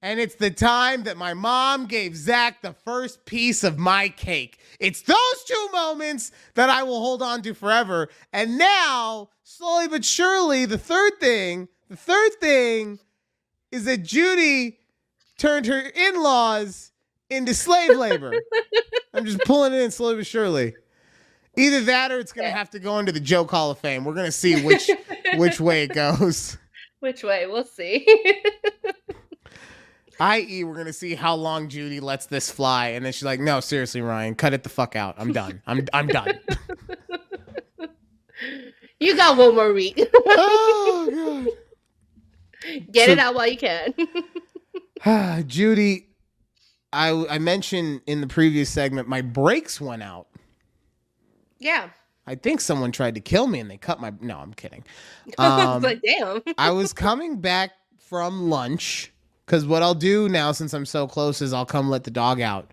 And it's the time that my mom gave Zach the first piece of my cake. It's those two moments that I will hold on to forever. And now, slowly but surely, the third thing is that Judy turned her in-laws into slave labor. I'm just pulling it in slowly but surely. Either that or it's going to have to go into the Joke Hall of Fame. We're going to see which way it goes. Which way? We'll see. I.e., we're going to see how long Judy lets this fly. And then she's like, no, seriously, Ryan, cut it the fuck out. I'm done. I'm done. You got one more week. Oh, God. Get it out while you can. Judy, I mentioned in the previous segment, my brakes went out. Yeah. I think someone tried to kill me and they cut my... No, I'm kidding. But damn. I was coming back from lunch... Because what I'll do now, since I'm so close, is I'll come let the dog out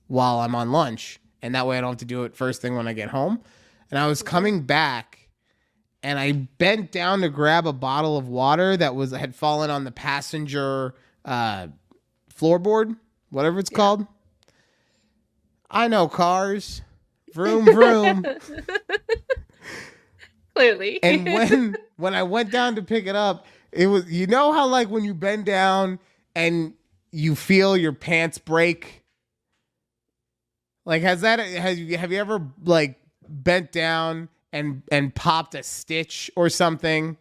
while I'm on lunch. And that way I don't have to do it first thing when I get home. And I was coming back, and I bent down to grab a bottle of water that had fallen on the passenger floorboard, whatever it's called. I know cars. Vroom, vroom. Clearly. And when I went down to pick it up, it was, you know how like when you bend down and you feel your pants break? Like have you ever like bent down and popped a stitch or something?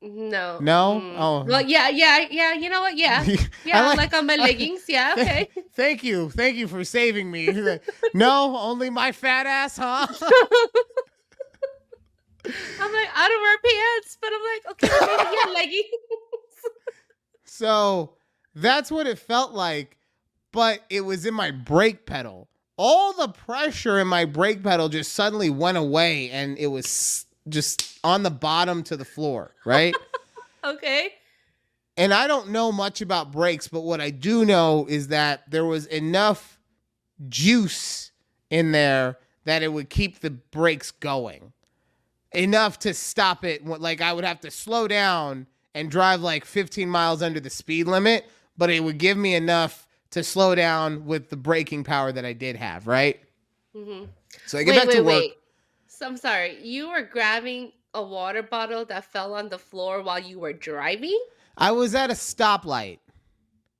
No. Oh. Well, yeah. You know what? Yeah. Yeah, like on my leggings. Yeah, okay. Thank you for saving me. No, only my fat ass, huh? I'm like, I don't wear pants, but I'm like, okay, maybe yeah, leggings. So that's what it felt like, but it was in my brake pedal. All the pressure in my brake pedal just suddenly went away, and it was just on the bottom to the floor, right? Okay. And I don't know much about brakes, but what I do know is that there was enough juice in there that it would keep the brakes going. Enough to stop it. Like I would have to slow down and drive like 15 miles under the speed limit, but it would give me enough to slow down with the braking power that I did have, right? Mm-hmm. So I get back to work. So I'm sorry. You were grabbing a water bottle that fell on the floor while you were driving? I was at a stoplight,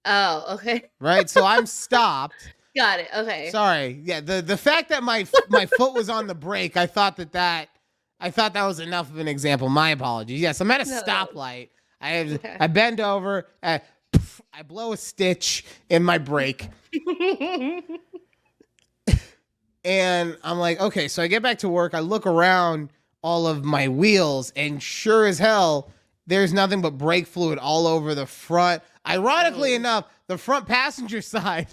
Oh, okay. right? So I'm stopped. Got it. Okay. Sorry. Yeah, the fact that my foot was on the brake, I thought that was enough of an example. My apologies. Yes, I'm at a No. stoplight. Okay. I bend over, I blow a stitch in my brake, and I'm like, okay, so I get back to work, I look around all of my wheels, and sure as hell, there's nothing but brake fluid all over the front. Ironically enough, the front passenger side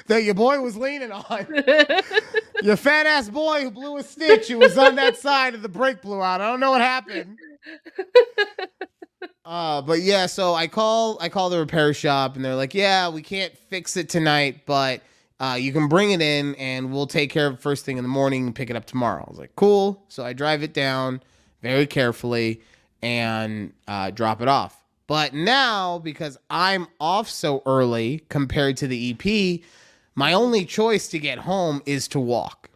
that your boy was leaning on. Your fat ass boy who blew a stitch, it was on that side and the brake blew out. I don't know what happened. But yeah, so I call the repair shop and they're like, yeah, we can't fix it tonight, but you can bring it in and we'll take care of it first thing in the morning and pick it up tomorrow. I was like, cool. So I drive it down very carefully and drop it off. But now, because I'm off so early compared to the EP, my only choice to get home is to walk.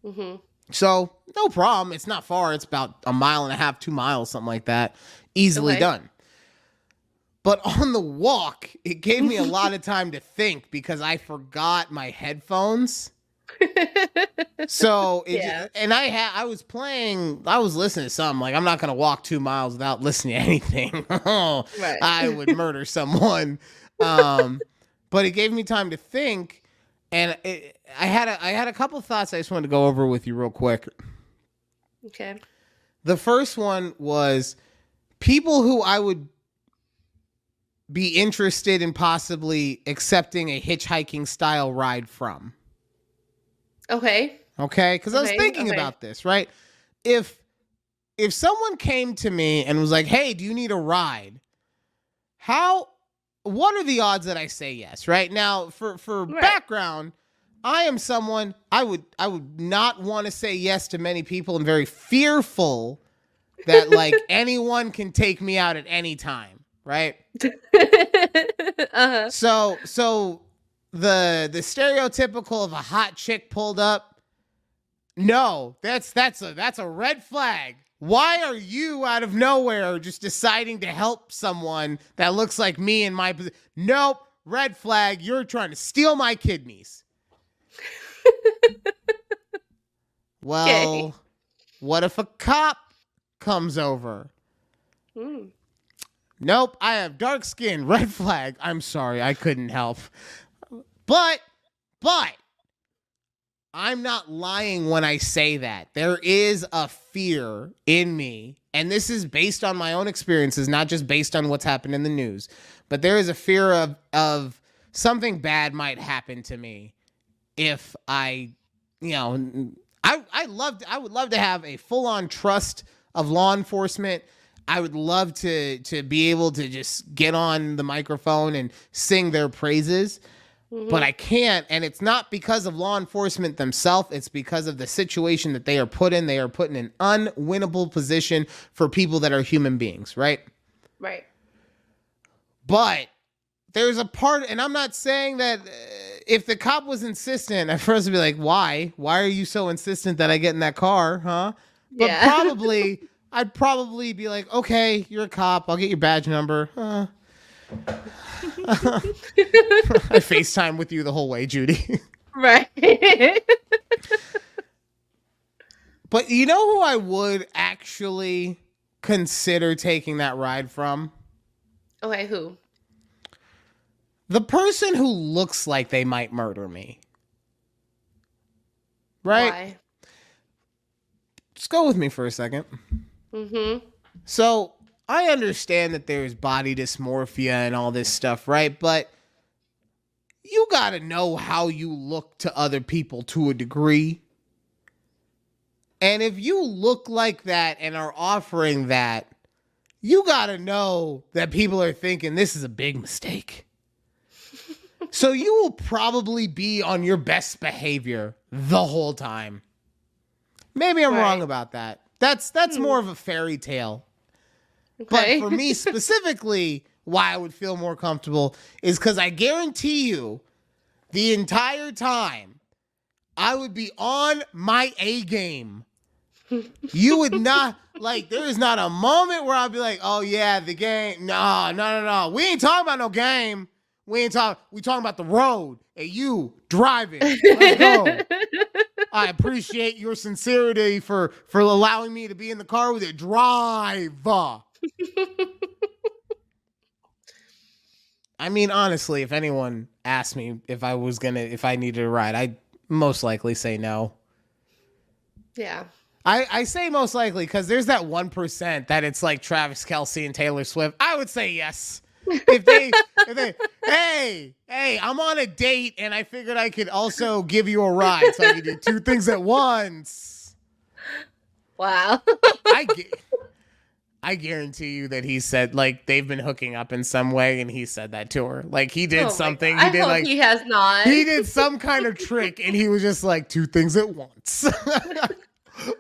Mm-hmm. So no problem. It's not far. It's about 1.5 miles, 2 miles, something like that. Easily done. But on the walk, it gave me a lot of time to think because I forgot my headphones. So and I was listening to something. Like, I'm not gonna walk 2 miles without listening to anything. Right. I would murder someone. But it gave me time to think, and I had a couple thoughts I just wanted to go over with you real quick. Okay. The first one was people who I would be interested in possibly accepting a hitchhiking style ride from. Okay. Okay, because I was thinking about this, right? If someone came to me and was like, "Hey, do you need a ride?" What are the odds that I say yes? Right now, for background, I am someone I would not want to say yes to many people. I'm very fearful that like anyone can take me out at any time, right? Uh-huh. So the stereotypical of a hot chick pulled up. No, that's a red flag. Why are you out of nowhere just deciding to help someone that looks like me in my position? Nope, red flag. You're trying to steal my kidneys. Well, what if a cop comes over? Nope, I have dark skin. Red flag. I'm sorry, I couldn't help. But I'm not lying when I say that. There is a fear in me, and this is based on my own experiences, not just based on what's happened in the news, but there is a fear of something bad might happen to me if I would love to have a full-on trust of law enforcement. I would love to be able to just get on the microphone and sing their praises. But I can't, and it's not because of law enforcement themselves. It's because of the situation that they are put in. They are put in an unwinnable position for people that are human beings, right? Right. But there's a part, and I'm not saying that if the cop was insistent, at first I'd be like, why? Why are you so insistent that I get in that car, huh? But I'd probably be like, okay, you're a cop. I'll get your badge number. I FaceTime with you the whole way, Judy. Right. But you know who I would actually consider taking that ride from? Okay, who? The person who looks like they might murder me. Right? Why? Just go with me for a second. So I understand that there's body dysmorphia and all this stuff, right? But you gotta know how you look to other people to a degree. And if you look like that and are offering that, you gotta know that people are thinking this is a big mistake. So you will probably be on your best behavior the whole time. Maybe I'm wrong about that. That's more of a fairy tale. Okay. But for me specifically, why I would feel more comfortable is because I guarantee you the entire time I would be on my A game. You would not, Like, there is not a moment where I'll be like, oh yeah, the game. No. We ain't talking about no game. We talking about the road and you driving. Let's go. I appreciate your sincerity for allowing me to be in the car with it. Drive. I mean, honestly, if anyone asked me if I needed a ride, I'd most likely say no. Yeah. I say most likely because there's that 1% that it's like Travis Kelce and Taylor Swift. I would say yes. If they, hey, I'm on a date and I figured I could also give you a ride so I could do two things at once. Wow. I guarantee you that he said, like, they've been hooking up in some way and he said that to her. Like, he did something. I hope he has not. He did some kind of trick and he was just like, two things at once.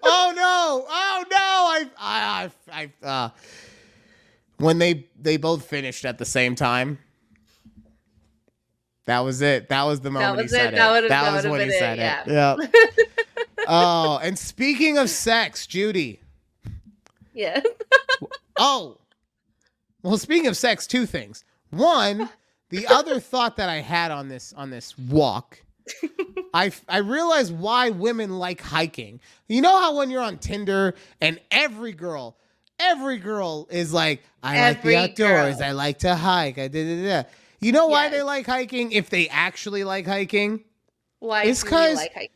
Oh no! When they both finished at the same time, that was it. That was the moment he said it. That was when he said it. Yeah. Oh, and speaking of sex, Judy. Yeah. Oh, well, speaking of sex, two things. One, the other thought that I had on this walk. I realize why women like hiking. You know how when you're on Tinder and every girl is like, I like the outdoors. I like to hike. You know why they like hiking? If they actually like hiking, why do you like hiking?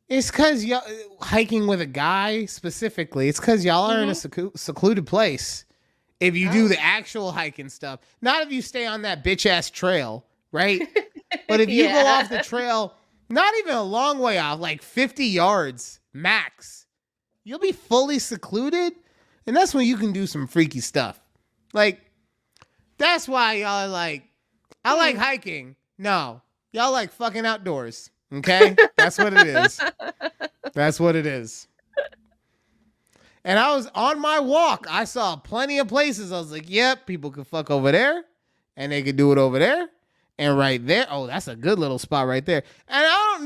It's because hiking with a guy specifically. It's because y'all are in a secluded place. If you do the actual hiking stuff, not if you stay on that bitch ass trail, right? But if you go off the trail, not even a long way off, like 50 yards max, you'll be fully secluded. And that's when you can do some freaky stuff. Like, that's why y'all are like, I like hiking. No, y'all like fucking outdoors. Okay? That's what it is. That's what it is. And I was on my walk. I saw plenty of places. I was like, yep, people can fuck over there. And they could do it over there. And right there, oh, that's a good little spot right there. And I don't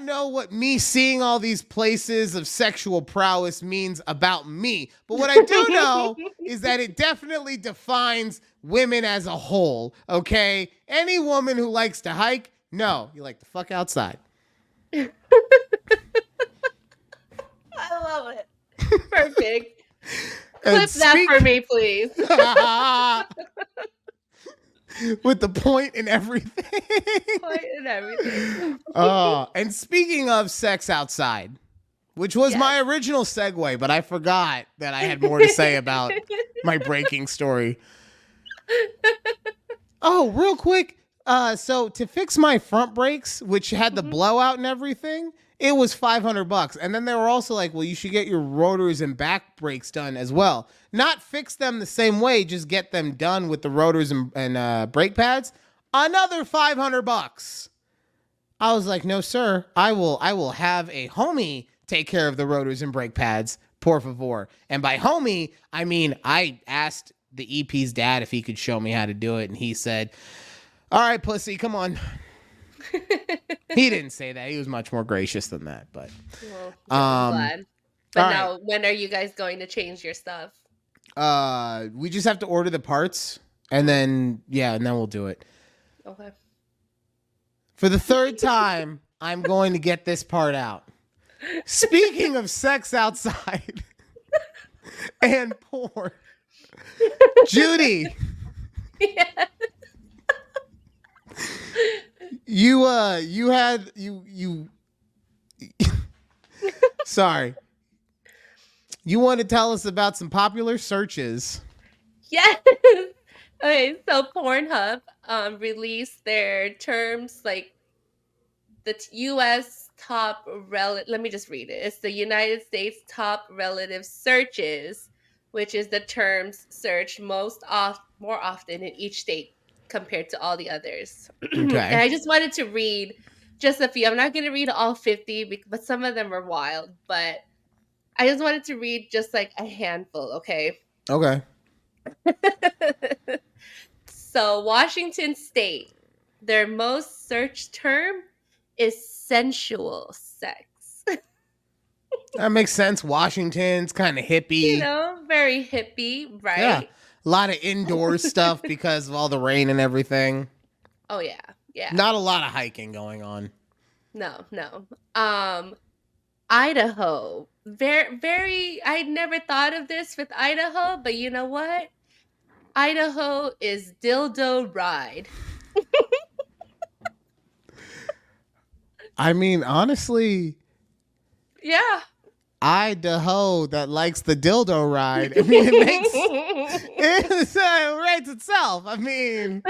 know what me seeing all these places of sexual prowess means about me. But what I do know is that it definitely defines women as a whole, okay? Any woman who likes to hike, no, you like to fuck outside. I love it. Perfect. Clip that for me, please. With the point and everything. And speaking of sex outside, which was my original segue, but I forgot that I had more to say about my breaking story. Oh, real quick. So to fix my front brakes, which had the blowout and everything, it was $500. And then they were also like, well, you should get your rotors and back brakes done as well. Not fix them the same way, just get them done with the rotors and brake pads. Another $500. I was like, no, sir. I will have a homie take care of the rotors and brake pads, por favor. And by homie, I mean I asked the EP's dad if he could show me how to do it, and he said, all right, pussy, come on. He didn't say that. He was much more gracious than that. But I'm glad. But now, when are you guys going to change your stuff? We just have to order the parts, and then we'll do it. Okay. For the third time, I'm going to get this part out. Speaking of sex outside and porn, Judy. Yeah. Sorry. You want to tell us about some popular searches? Yes. Okay, so Pornhub released their terms, like the U.S. top relative. Let me just read it. It's the United States top relative searches, which is the terms searched more often in each state compared to all the others. Okay. And I just wanted to read just a few. I'm not going to read all 50, but some of them are wild. But I just wanted to read just like a handful, okay? Okay. So Washington State, their most searched term is sensual sex. That makes sense. Washington's kind of hippie. Very hippie, Yeah. right? A lot of indoor stuff because of all the rain and everything. Oh yeah, yeah. Not a lot of hiking going on. No, no. Idaho. Very, very. I never thought of this with Idaho, but you know what? Idaho is dildo ride. I mean, honestly, Yeah. Idaho that likes the dildo ride. I mean, it writes itself. I mean,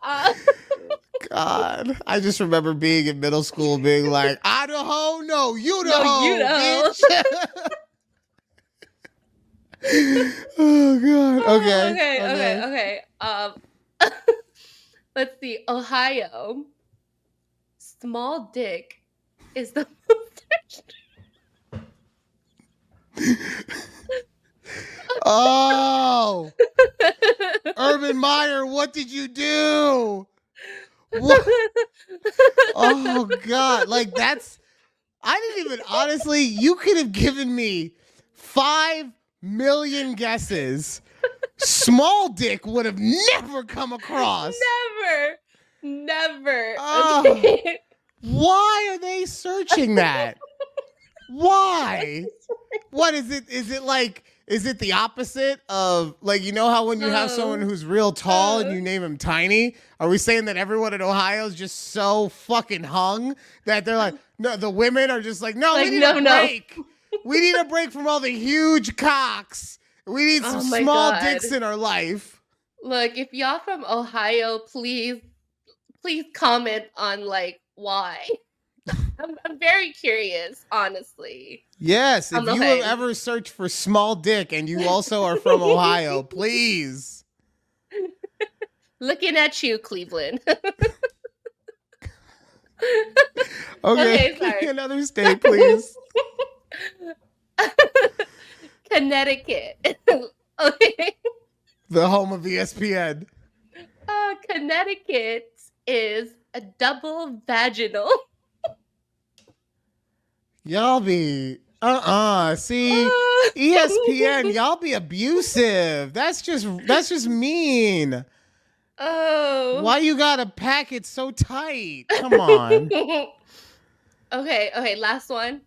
uh, God, I just remember being in middle school, being like, Idaho, no, Idaho, no, bitch. Oh God. Okay. okay. Let's see. Ohio. Small dick is the Oh, Urban Meyer, what did you do? What? Oh God, like that's. I didn't even honestly. You could have given me 5 million guesses. Small dick would have never come across. Never. Oh, Okay. why are they searching that? Why? What is it? Is it the opposite of like, you know how when you have someone who's real tall and you name him tiny? Are we saying that everyone in Ohio is just so fucking hung that they're like, no, the women are just like, no, we need a break. We need a break from all the huge cocks. We need some small dicks in our life. Look, if y'all from Ohio, please comment on like why. I'm very curious, honestly. Yes, if you have ever searched for small dick and you also are from Ohio, please. Looking at you, Cleveland. Okay, sorry. Another state, please. Connecticut. Okay. The home of ESPN. Connecticut is a double vaginal. Y'all be see, ESPN, y'all be abusive. That's just mean. Oh. Why you gotta pack it so tight? Come on. Okay, last one.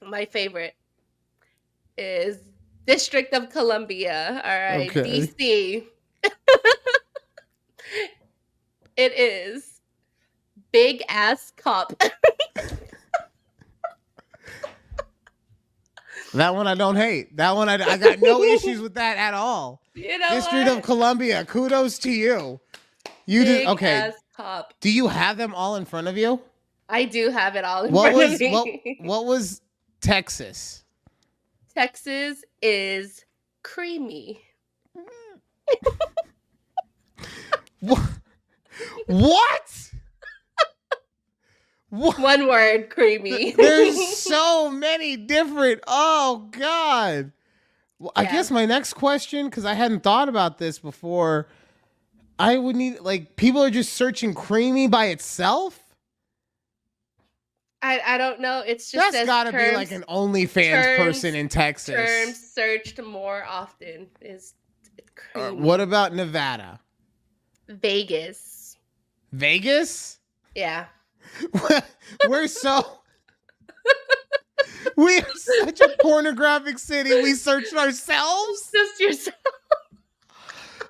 My favorite is District of Columbia. All right, okay. DC. It is big ass cop. That one I don't hate. That one I got no issues with that at all. You know District of Columbia, kudos to you. You did okay. Ass cop. Do you have them all in front of you? I do have it all in front of me. What was Texas? Texas is creamy. What? What? One word, creamy. There's so many different. Oh God. Well, I guess my next question, because I hadn't thought about this before, I would need like people are just searching creamy by itself. I don't know. It's just that's got to be like an OnlyFans person in Texas. Terms searched more often is creamy. What about Nevada? Vegas. Vegas? Yeah. We're such a pornographic city. We searched ourselves. Just yourself.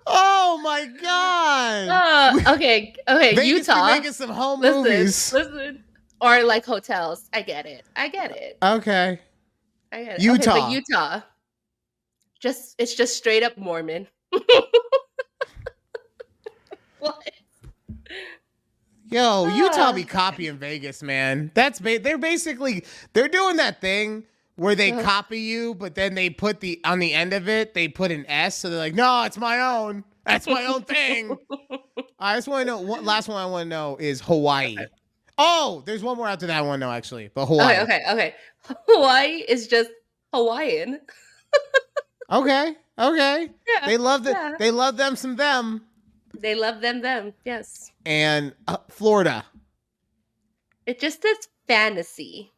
Oh my God. Okay. Vegas Utah. Can make us some home movies. Listen. Or like hotels. I get it. Okay. I get it. Utah. Okay, but Utah. It's just straight up Mormon. What? Yo, Utah be copying Vegas, man. They're doing that thing where they copy you, but then they put on the end of it, they put an S, so they're like, no, it's my own. That's my own thing. I just want to know, last one I want to know is Hawaii. Okay. Oh, there's one more after that one, though, actually, but Hawaii. Okay. Hawaii is just Hawaiian. Okay. Yeah, they love them some them. They love them, yes. And Florida. It just says fantasy.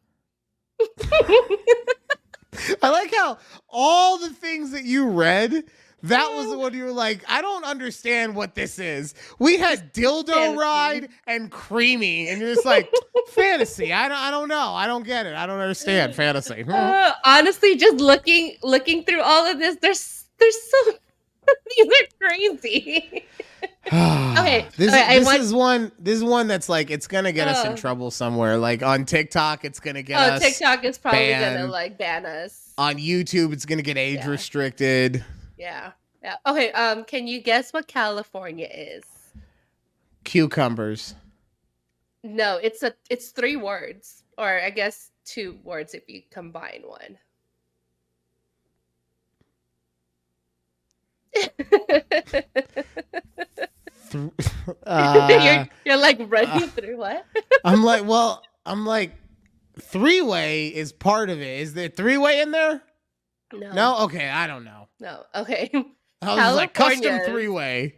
I like how all the things that you read, that was the one you were like, I don't understand what this is. We had dildo fantasy. ride and creamy, and you're just like, fantasy. I don't know. I don't get it. I don't understand fantasy. Honestly, just looking through all of this, there's so these are crazy. Okay, This I this want. is one that's like it's gonna get us in trouble somewhere. Like on TikTok, it's gonna get us TikTok is probably gonna banned. like ban us. On YouTube, it's gonna get age restricted. Yeah. Okay. Can you guess what California is? Cucumbers. No, it's 3 words, or I guess 2 words if you combine one. You're like running through what? I'm like, 3-way is part of it. Is there 3-way in there? No? Okay, I don't know. No. Okay. I was like, custom 3-way.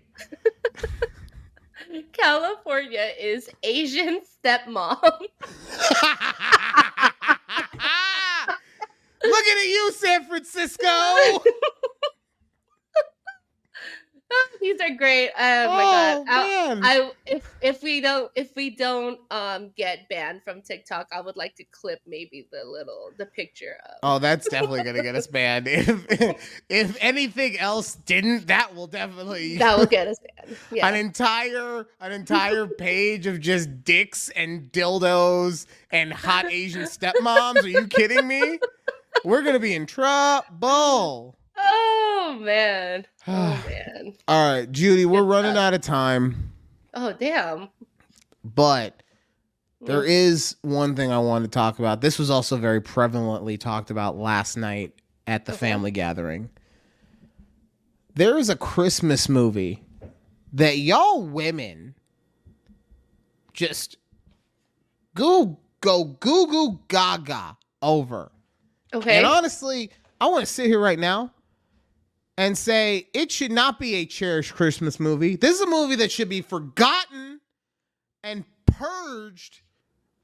California is Asian stepmom. Looking at you, San Francisco. These are great. Oh my god! Man. If we don't get banned from TikTok, I would like to clip maybe the picture of. Oh, that's definitely gonna get us banned. If anything else didn't, that will get us banned. Yeah. An entire page of just dicks and dildos and hot Asian stepmoms. Are you kidding me? We're gonna be in trouble. Oh man. Oh man. All right, Judy, we're running out of time. Oh damn. But there is one thing I want to talk about. This was also very prevalently talked about last night at the family gathering. There is a Christmas movie that y'all women just go goo goo gaga over. Okay. And honestly, I want to sit here right now and say it should not be a cherished Christmas movie. This is a movie that should be forgotten and purged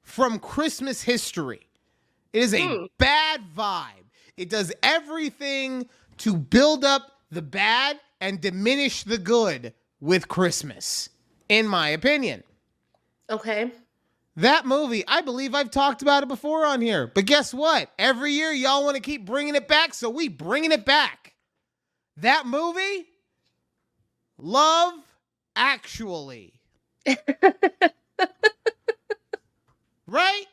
from Christmas history. It is a bad vibe. It does everything to build up the bad and diminish the good with Christmas, in my opinion. Okay. That movie, I believe I've talked about it before on here. But guess what? Every year y'all want to keep bringing it back, so we bringing it back. That movie, Love Actually. Right?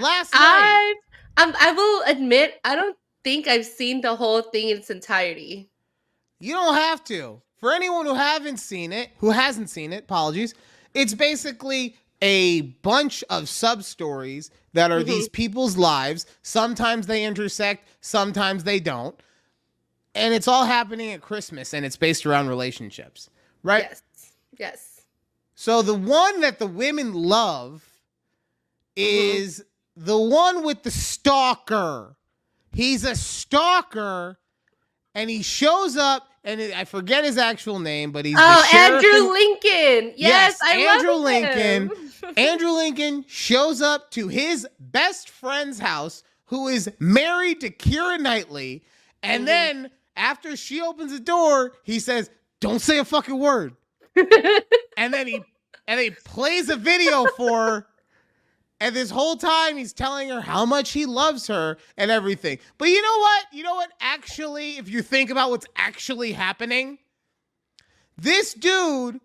Last night. I will admit, I don't think I've seen the whole thing in its entirety. You don't have to. For anyone who hasn't seen it, apologies, it's basically a bunch of sub-stories that are these people's lives. Sometimes they intersect, sometimes they don't. And it's all happening at Christmas, and it's based around relationships, right? Yes. So the one that the women love is the one with the stalker. He's a stalker, and he shows up, and I forget his actual name, but he's the sheriff. Andrew Lincoln. Yes, I Andrew love Lincoln. him. Andrew Lincoln shows up to his best friend's house, who is married to Keira Knightley, and then after she opens the door, he says, "Don't say a fucking word." and then he plays a video for her. And this whole time he's telling her how much he loves her and everything. But you know what? You know what? Actually, if you think about what's actually happening, this dude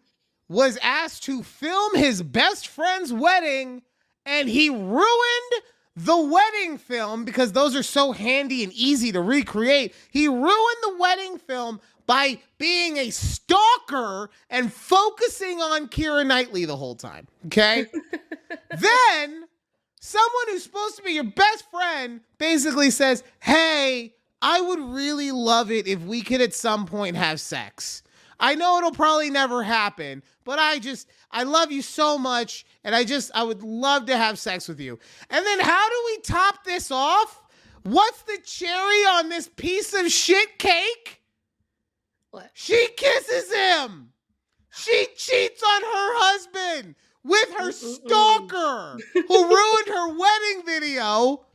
was asked to film his best friend's wedding, and he ruined the wedding film because those are so handy and easy to recreate. He ruined the wedding film by being a stalker and focusing on Keira Knightley the whole time. Okay? Then someone who's supposed to be your best friend basically says, "Hey, I would really love it if we could at some point have sex. I know it'll probably never happen, but I love you so much, and I would love to have sex with you." And then how do we top this off? What's the cherry on this piece of shit cake? What? She kisses him. She cheats on her husband with her Mm-mm-mm. stalker who ruined her wedding video.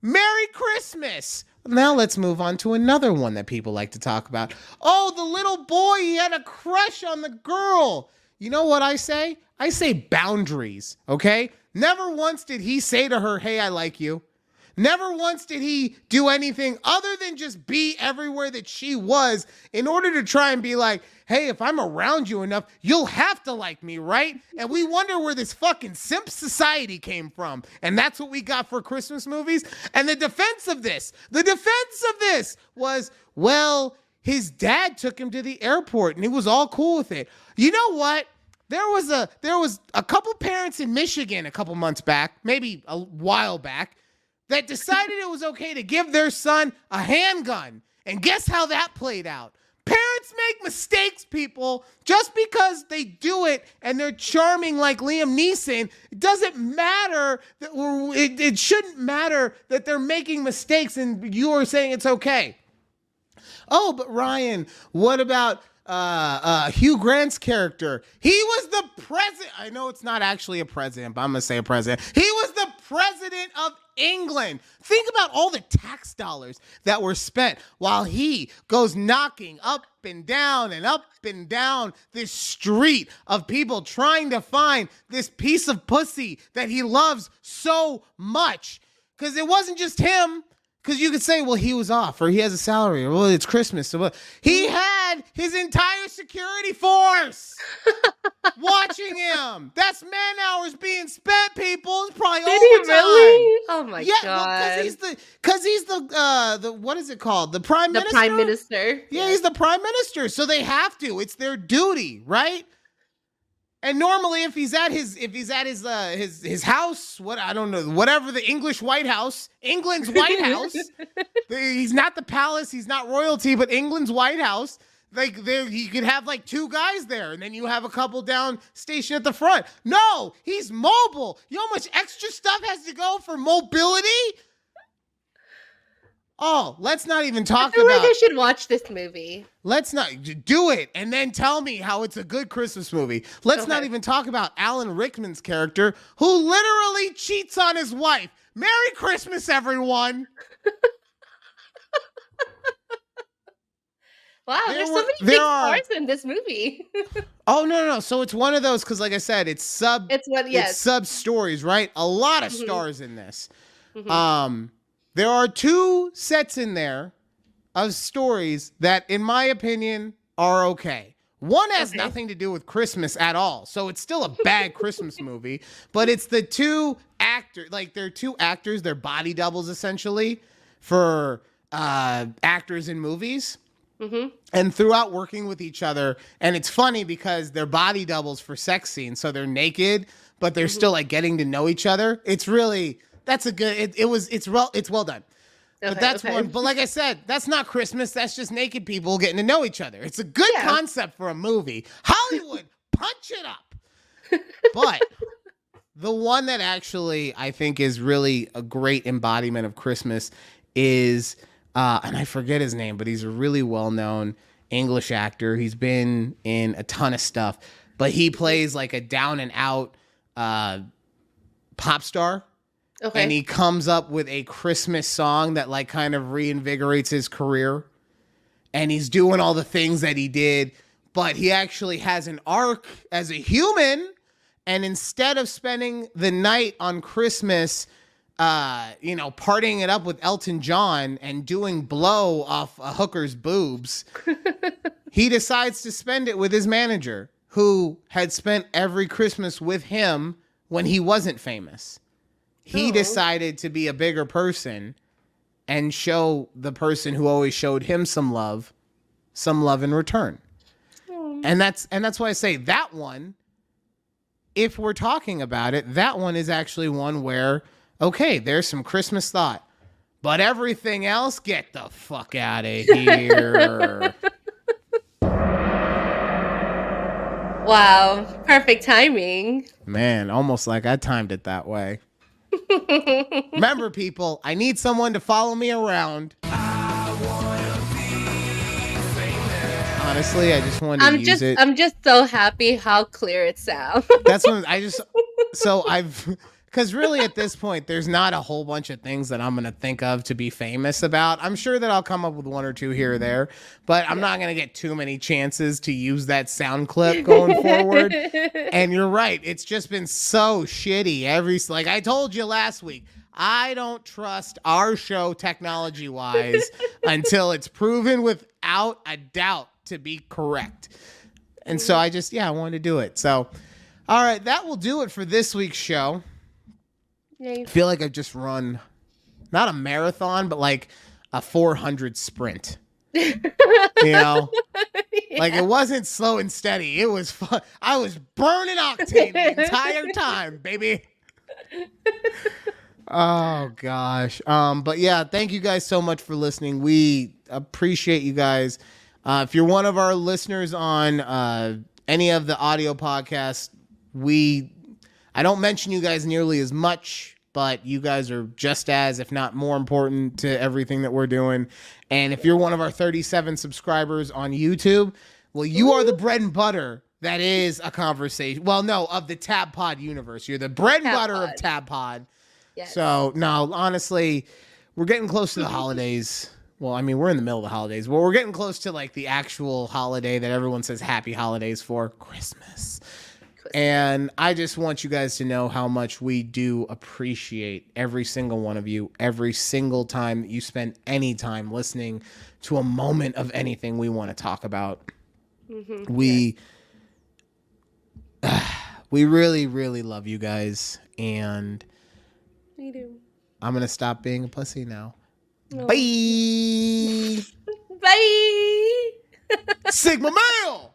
Merry Christmas. Now let's move on to another one that people like to talk about. Oh, the little boy, he had a crush on the girl. You know what I say? I say boundaries, okay? Never once did he say to her, hey, I like you. Never once did he do anything other than just be everywhere that she was in order to try and be like, hey, if I'm around you enough, you'll have to like me, right? And we wonder where this fucking simp society came from. And that's what we got for Christmas movies. And the defense of this was, well, his dad took him to the airport and he was all cool with it. You know what? There was a couple parents in Michigan a couple months back, maybe a while back, that decided it was okay to give their son a handgun. And guess how that played out? Parents make mistakes, people. Just because they do it and they're charming like Liam Neeson, it doesn't matter. It shouldn't matter that they're making mistakes and you are saying it's okay. Oh, but Ryan, what about Hugh Grant's character? He was the president. I know it's not actually a president, but I'm going to say a president. He was the president of England. Think about all the tax dollars that were spent while he goes knocking up and down this street of people trying to find this piece of pussy that he loves so much. Because it wasn't just him. Because you could say, well, he was off, or he has a salary, or well, it's Christmas. So he had his entire security force watching him. That's man hours being spent, people. It's probably Did overtime. he really? Oh my Yeah, god! because he's the what is it called? The prime minister. The prime minister. Yeah, he's the prime minister, so they have to. It's their duty, right? And normally, if he's at his house, what I don't know, whatever the English White House, England's White House, he's not the palace, he's not royalty, but England's White House. Like there, you could have like two guys there, and then you have a couple down stationed at the front. No, he's mobile. You know how much extra stuff has to go for mobility? Oh, let's not even talk I feel about. like I should watch this movie. Let's not do it and then tell me how it's a good Christmas movie. Let's not even talk about Alan Rickman's character, who literally cheats on his wife. Merry Christmas, everyone. Wow, there's so many big stars in this movie. Oh, no. So it's one of those, because like I said, it's sub stories, right? A lot of stars in this. Mm-hmm. There are two sets in there of stories that, in my opinion, are okay. One has nothing to do with Christmas at all, so it's still a bad Christmas movie, but it's the two actors, like they're two actors, they're body doubles essentially for actors in movies. Mm-hmm. And throughout working with each other, and it's funny because they're body doubles for sex scenes, so they're naked, but they're still like getting to know each other. It's really... That's a good. It's well done. But that's one. But like I said, that's not Christmas. That's just naked people getting to know each other. It's a good concept for a movie. Hollywood, punch it up. But the one that actually I think is really a great embodiment of Christmas is, and I forget his name, but he's a really well-known English actor. He's been in a ton of stuff, but he plays like a down and out pop star. Okay. And he comes up with a Christmas song that like kind of reinvigorates his career. And he's doing all the things that he did, but he actually has an arc as a human. And instead of spending the night on Christmas, partying it up with Elton John and doing blow off a hooker's boobs, he decides to spend it with his manager, who had spent every Christmas with him when he wasn't famous. He decided to be a bigger person and show the person who always showed him some love in return. And that's why I say that one, if we're talking about it, that one is actually one where, okay, there's some Christmas thought, but everything else, get the fuck out of here. Wow, perfect timing. Man, almost like I timed it that way. Remember, people, I need someone to follow me around. I wanna be famous. honestly. I just wanted to use it. I'm just so happy how clear it sounds. That's when because really at this point, there's not a whole bunch of things that I'm going to think of to be famous about. I'm sure that I'll come up with one or two here or there, but I'm not going to get too many chances to use that sound clip going forward. And you're right. It's just been so shitty. Like I told you last week, I don't trust our show technology wise until it's proven without a doubt to be correct. And so I wanted to do it. So, all right, that will do it for this week's show. Yay. I feel like I've just run, not a marathon, but like a 400 sprint. You know? Yeah. Like it wasn't slow and steady. It was fun. I was burning octane the entire time, baby. Oh, gosh. But yeah, thank you guys so much for listening. We appreciate you guys. If you're one of our listeners on any of the audio podcasts, I don't mention you guys nearly as much, but you guys are just as, if not more important to everything that we're doing. And if you're one of our 37 subscribers on YouTube, well, you are the bread and butter that is a conversation. Well, no, of the Tab Pod universe. You're the bread and butter of Tab Pod. Yes. So, no, honestly, we're getting close to the holidays. Well, I mean, we're in the middle of the holidays, but we're getting close to like the actual holiday that everyone says happy holidays for, Christmas. And I just want you guys to know how much we do appreciate every single one of you, every single time that you spend any time listening to a moment of anything we want to talk about. Mm-hmm. We really, really love you guys. And we do. I'm going to stop being a pussy now. Oh. Bye. Bye. Sigma male.